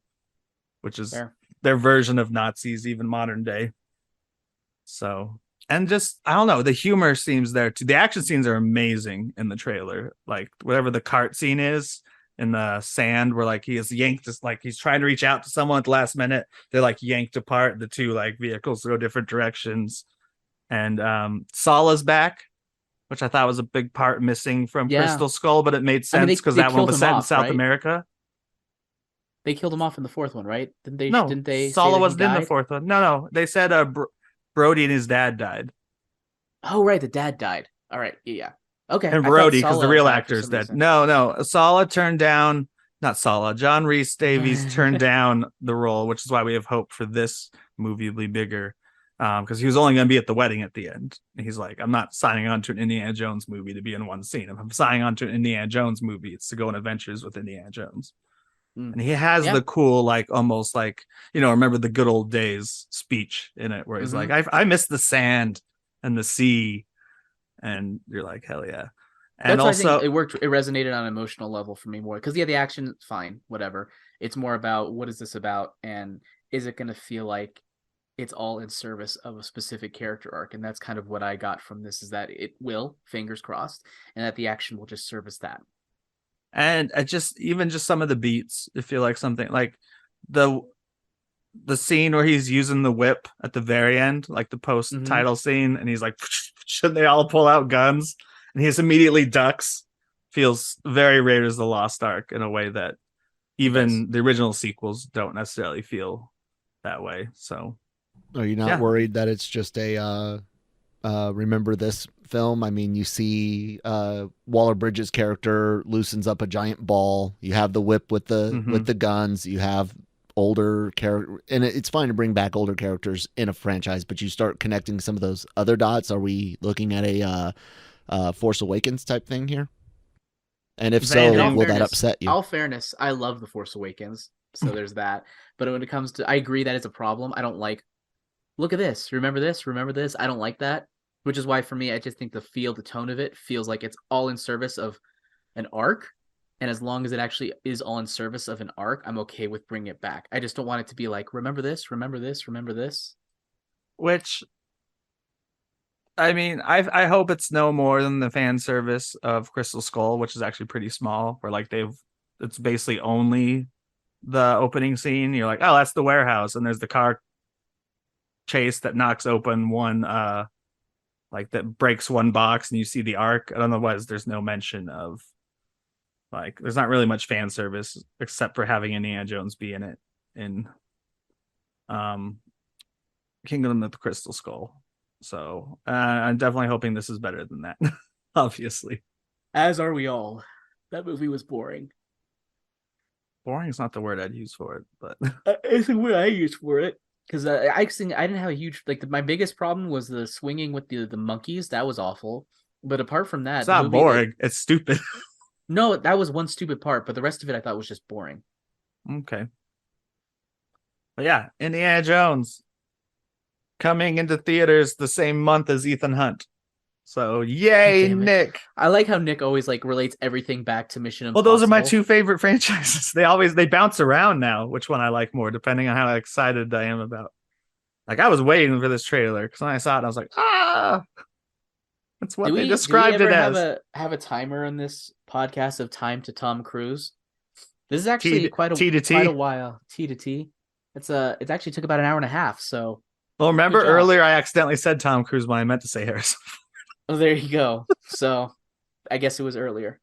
which is their version of Nazis, even modern day. So, and just, I don't know, the humor seems there too. The action scenes are amazing in the trailer. Like, whatever the cart scene is in the sand where like he is yanked, just like he's trying to reach out to someone at the last minute. They're like yanked apart. The two like vehicles go different directions. And Sala's back, which I thought was a big part missing from Crystal Skull, but it made sense because that one was set in South America. They killed him off in the fourth one, right? Didn't they Sala wasn't in the fourth one. No. They said Brody and his dad died. Oh, right. The dad died. All right. Yeah. Okay. And Brody, because the real actor is dead. No. Sala turned down, not Sala, John Rhys Davies turned down the role, which is why we have hope for this movie to be bigger. Because he was only going to be at the wedding at the end. And he's like, I'm not signing on to an Indiana Jones movie to be in one scene. If I'm signing on to an Indiana Jones movie, it's to go on adventures with Indiana Jones. And he has the cool, like, almost like, remember the good old days speech in it where he's like, I miss the sand and the sea. And you're like, hell yeah. And that's also, why I think it worked. It resonated on an emotional level for me more because the action, fine, whatever. It's more about what is this about, and is it going to feel like it's all in service of a specific character arc? And that's kind of what I got from this, is that it will, fingers crossed, and that the action will just service that. And even some of the beats, I feel like something like the scene where he's using the whip at the very end, like the post-title scene, and he's like, shouldn't they all pull out guns? And he just immediately ducks. Feels very Raiders of the Lost Ark in a way that even the original sequels don't necessarily feel that way. So, are you not worried that it's just a remember this film? I mean, you see Waller Bridges' character loosens up a giant ball. You have the whip with the guns. You have older character, and it's fine to bring back older characters in a franchise, but you start connecting some of those other dots. Are we looking at a Force Awakens type thing here? And if so, will that upset you? All fairness, I love The Force Awakens, so there's that. But when it comes to, I agree that it's a problem. I don't like, look at this, remember this, remember this. I don't like that, which is why for me, I just think the tone of it feels like it's all in service of an arc. And as long as it actually is all in service of an arc, I'm okay with bringing it back. I just don't want it to be like, remember this, remember this, remember this. Which, I mean, I hope it's no more than the fan service of Crystal Skull, which is actually pretty small, where like it's basically only the opening scene. You're like, oh, that's the warehouse, and there's the car chase that knocks open one like that breaks one box, and you see the arc. And otherwise there's no mention of, like, there's not really much fan service except for having Indiana Jones be in it in Kingdom of the Crystal Skull. So I'm definitely hoping this is better than that. Obviously, as are we all. That movie was boring. Boring is not the word I'd use for it, but it's the word I use for it. Because I didn't have a huge, like, my biggest problem was the swinging with the monkeys. That was awful. But apart from that, it's not boring. It's stupid. No, that was one stupid part, but the rest of it I thought was just boring. Okay. But yeah, Indiana Jones coming into theaters the same month as Ethan Hunt. So yay, Nick. I like how Nick always like relates everything back to Mission Impossible. Well, those are my two favorite franchises. They bounce around now, which one I like more, depending on how excited I am about. Like, I was waiting for this trailer because when I saw it, I was like, that's what they described it as. Have a timer on this podcast of time to Tom Cruise. This is actually quite a while. T to T. It actually took about an hour and a half. So, well, remember earlier I accidentally said Tom Cruise when I meant to say Harrison. Oh, there you go. So, I guess it was earlier.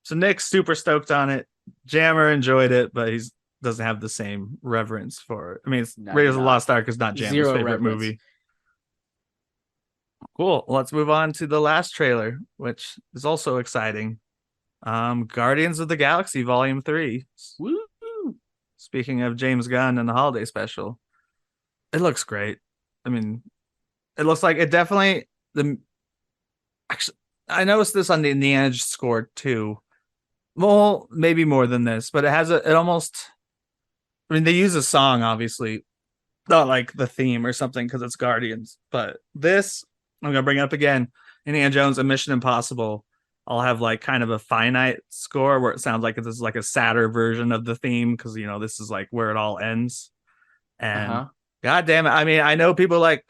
So Nick's super stoked on it. Jammer enjoyed it, but he doesn't have the same reverence for it. I mean, Raiders of the Lost Ark is not Jammer's favorite movie. Cool. Let's move on to the last trailer, which is also exciting. Guardians of the Galaxy Volume 3. Woo! Speaking of James Gunn and the holiday special, it looks great. I mean, it looks like it definitely actually, I noticed this on the Indiana score too. Well, maybe more than this, but it almost, I mean, they use a song, obviously, not like the theme or something because it's Guardians, but this, I'm going to bring it up again, Indiana Jones and Mission Impossible, I'll have like kind of a finite score where it sounds like this is like a sadder version of the theme because, you know, this is like where it all ends. And God damn it. I mean, I know people like,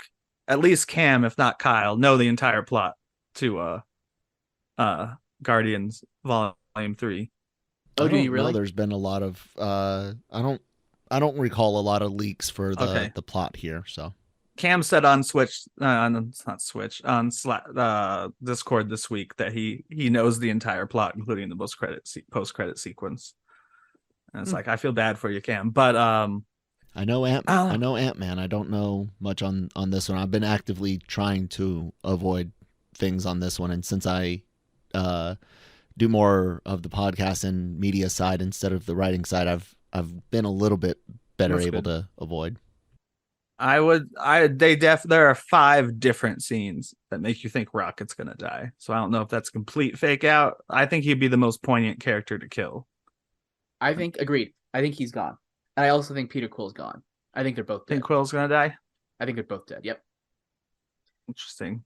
at least Cam, if not Kyle, know the entire plot to Guardians Volume 3. Oh, do you really? There's been a lot of I don't recall a lot of leaks for the plot here. So Cam said on Switch, on Discord this week that he knows the entire plot, including the post credit sequence. And it's like, I feel bad for you, Cam, but I know Ant-Man. I don't know much on this one. I've been actively trying to avoid things on this one, and since I do more of the there and media side instead of the writing side, I've been a little bit better able to avoid. There are 5 different scenes that make you think Rocket's gonna die. So I don't know if that's complete fake out. I think he'd be the most poignant character to kill. Agreed. I think he's gone. And I also think Peter Quill's gone. I think they're both dead. Think Quill's gonna die? I think they're both dead. Yep. Interesting.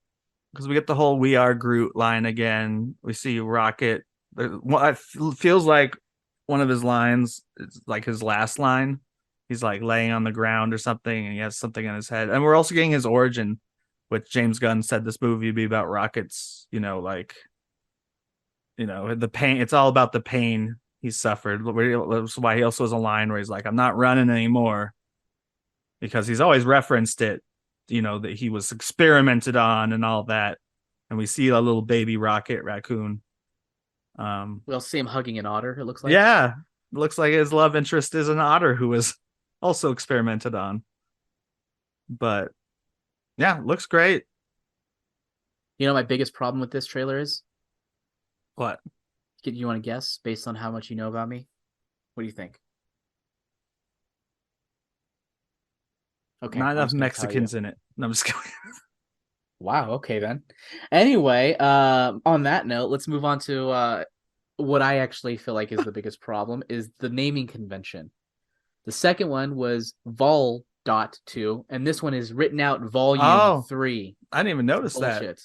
Because we get the whole "We Are Groot" line again. We see Rocket. It feels like one of his lines is like his last line. He's like laying on the ground or something, and he has something on his head. And we're also getting his origin, which James Gunn said this movie would be about Rocket's, the pain. It's all about the pain he suffered. That's why he also has a line where he's like, "I'm not running anymore," because he's always referenced it. That he was experimented on and all that. And we see a little baby Rocket raccoon. We'll see him hugging an otter, it looks like. Yeah. It looks like his love interest is an otter who was also experimented on. But yeah, looks great. You know, my biggest problem with this trailer is? What? You want to guess based on how much you know about me? What do you think? Okay, not enough Mexicans in it. No, I'm just kidding. Wow. Okay, then. Anyway, on that note, let's move on to what I actually feel like is the biggest problem is the naming convention. The second one was Vol.2, and this one is written out Volume 3. I didn't even notice that.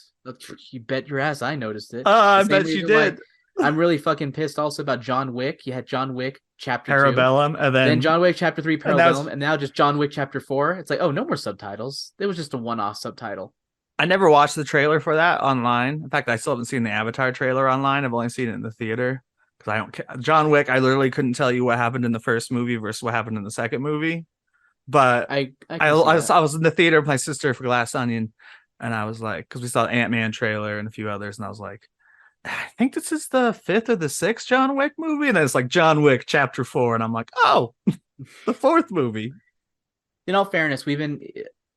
You bet your ass I noticed it. I bet you did. I'm really fucking pissed also about John Wick. You had John Wick Chapter 2. Parabellum, and then John Wick Chapter 3 and Parabellum, and now just John Wick Chapter 4. It's like, oh, no more subtitles. It was just a one-off subtitle. I never watched the trailer for that online. In fact, I still haven't seen the Avatar trailer online. I've only seen it in the theater because I don't care. John Wick, I literally couldn't tell you what happened in the first movie versus what happened in the second movie. But I was in the theater with my sister for Glass Onion, and I was like, because we saw the Ant-Man trailer and a few others, and I was like, I think this is the 5th or the 6th John Wick movie, and then it's like John Wick Chapter 4, and I'm like, oh, the 4th movie. In all fairness, we've been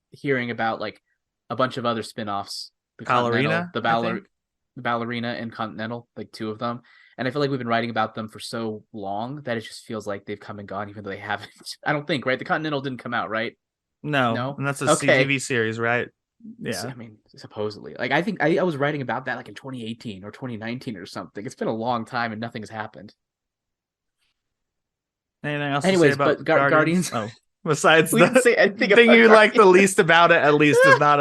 hearing about like a bunch of other spin-offs. The Ballerina and Continental, like 2 of them. And I feel like we've been writing about them for so long that it just feels like they've come and gone, even though they haven't. I don't think, right? The Continental didn't come out, right? No, and that's a TV series, right? Yeah, so, I mean, supposedly. Like, I think I was writing about that like in 2018 or 2019 or something. It's been a long time and nothing's happened. Anything else? Anyways, to say about Guardians. Oh, besides We the didn't say anything thing about you like the Guardians. least about it, at least, is not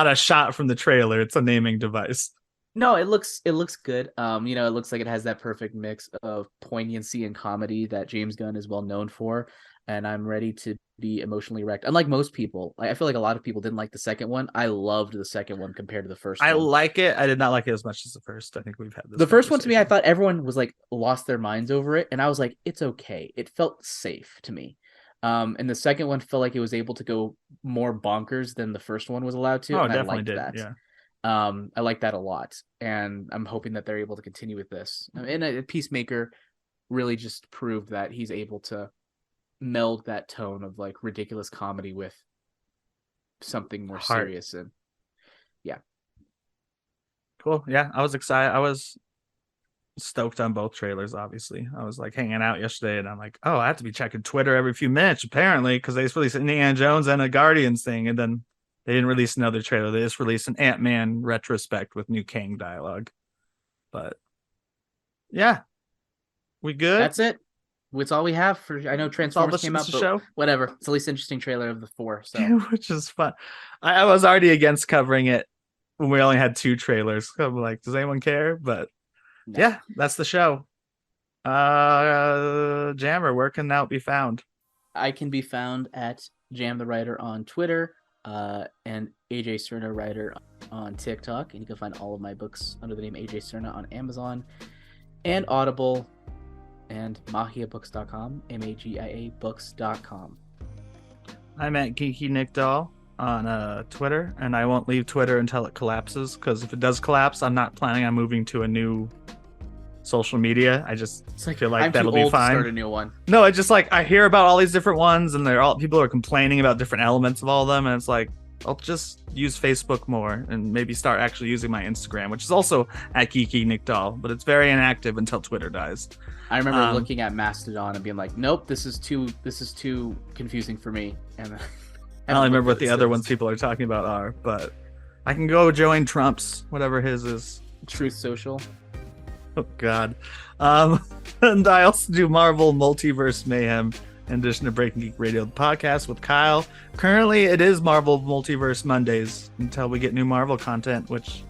a shot from the trailer. It's a naming device. No, it looks good. It looks like it has that perfect mix of poignancy and comedy that James Gunn is well known for, and I'm ready to be emotionally wrecked. Unlike most people, I feel like a lot of people didn't like the second one. I loved the second one compared to the first one. I like it. I did not like it as much as the first. I think we've had this. The first one, to me, I thought everyone was like lost their minds over it, and I was like, it's okay. It felt safe to me. And the second one felt like it was able to go more bonkers than the first one was allowed to. Oh, and definitely I liked did. that. Yeah. I like that a lot, and I'm hoping that they're able to continue with this. And Peacemaker really just proved that he's able to meld that tone of like ridiculous comedy with something more serious. And yeah, cool. Yeah, I was excited. I was stoked on both trailers. Obviously, I was like hanging out yesterday, and I'm like, oh, I have to be checking Twitter every few minutes apparently because they just released Indiana Jones and a Guardians thing, and then they didn't release another trailer. They just released an Ant-Man retrospect with new Kang dialogue. But yeah, we good? that's it. It's all we have for. I know Transformers came out, but show? whatever. It's the least interesting trailer of the 4. So Which is fun. I was already against covering it when we only had 2 trailers. I'm like, does anyone care? But no. yeah, that's the show. Jammer, where can that be found? I can be found at Jam the Writer on Twitter. And AJ Cerna Writer on TikTok, and you can find all of my books under the name AJ Cerna on Amazon and Audible and magiabooks.com, MAGIA books.com. I'm at Geeky Nick Doll on Twitter, and I won't leave Twitter until it collapses, because if it does collapse, I'm not planning on moving to a new social media. I just feel like that'll be fine. To start a new one. No, it's just like I hear about all these different ones, and people are complaining about different elements of all of them, and it's like I'll just use Facebook more and maybe start actually using my Instagram, which is also at Geeky Nick Doll, but it's very inactive until Twitter dies. I remember looking at Mastodon and being like, nope, this is too confusing for me. And I don't remember what the other ones people are talking about are, but I can go join Trump's, whatever his is. Truth Social. Oh God. And I also do Marvel Multiverse Mayhem in addition to Breaking Geek Radio, the podcast with Kyle. Currently it is Marvel Multiverse Mondays until we get new Marvel content, which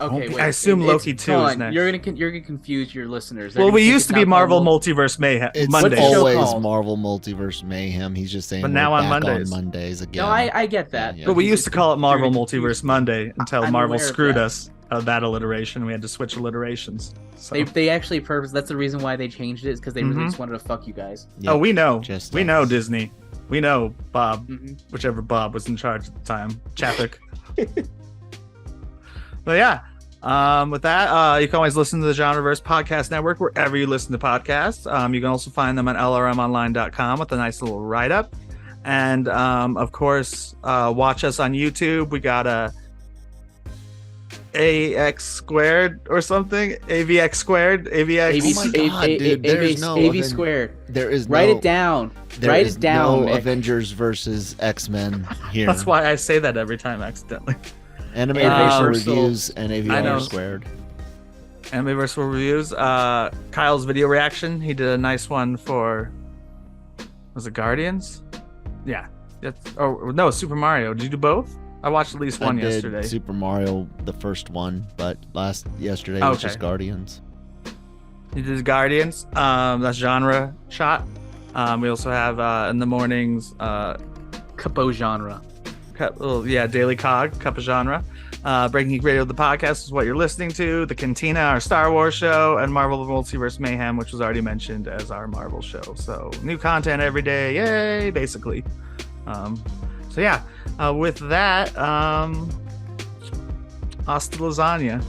okay, wait, I assume Loki 2 is next. You're gonna confuse your listeners. Well, we used to be Marvel Multiverse Mayhem It's Mondays. always Marvel Multiverse Mayhem. He's just saying, But now we're on back Mondays. on Mondays again. No, I get that. Yeah. But we used to call it Marvel Multiverse Monday until I'm Marvel aware of screwed that. us of that alliteration. We had to switch alliterations. So. They actually purpose. That's the reason why they changed it. Is because they really Mhm. just wanted to fuck you guys. Yep. Oh, we know. Just We us. know Disney. We know Bob, Mm-hmm. whichever Bob was in charge at the time. Chapik. But yeah. With that, you can always listen to the Genreverse Podcast Network wherever you listen to podcasts. You can also find them at lrmonline.com with a nice little write-up. And, of course, watch us on YouTube. We got a AX squared or something. AVX squared. AVX. AV, Oh my God, dude, there's no AV Aven- squared. There is Write no, it down. there Write is it down. no Mick. Avengers versus X-Men here. That's why I say that every time accidentally. Anime Universal. reviews and I know. AVR squared. Universal reviews. Kyle's video reaction. He did a nice one for. Was it Guardians? Yeah. Oh no, Super Mario. Did you do both? I watched at least one I did yesterday. Super Mario, the first one, but yesterday was just Guardians. You did Guardians. That's genre shot. We also have in the mornings Capo genre. Daily Cog, Cup of Genre. Breaking Geek Radio, the podcast, is what you're listening to. The Cantina, our Star Wars show, and Marvel the Multiverse Mayhem, which was already mentioned as our Marvel show. So new content every day, yay! Basically. With that, hasta lasagna.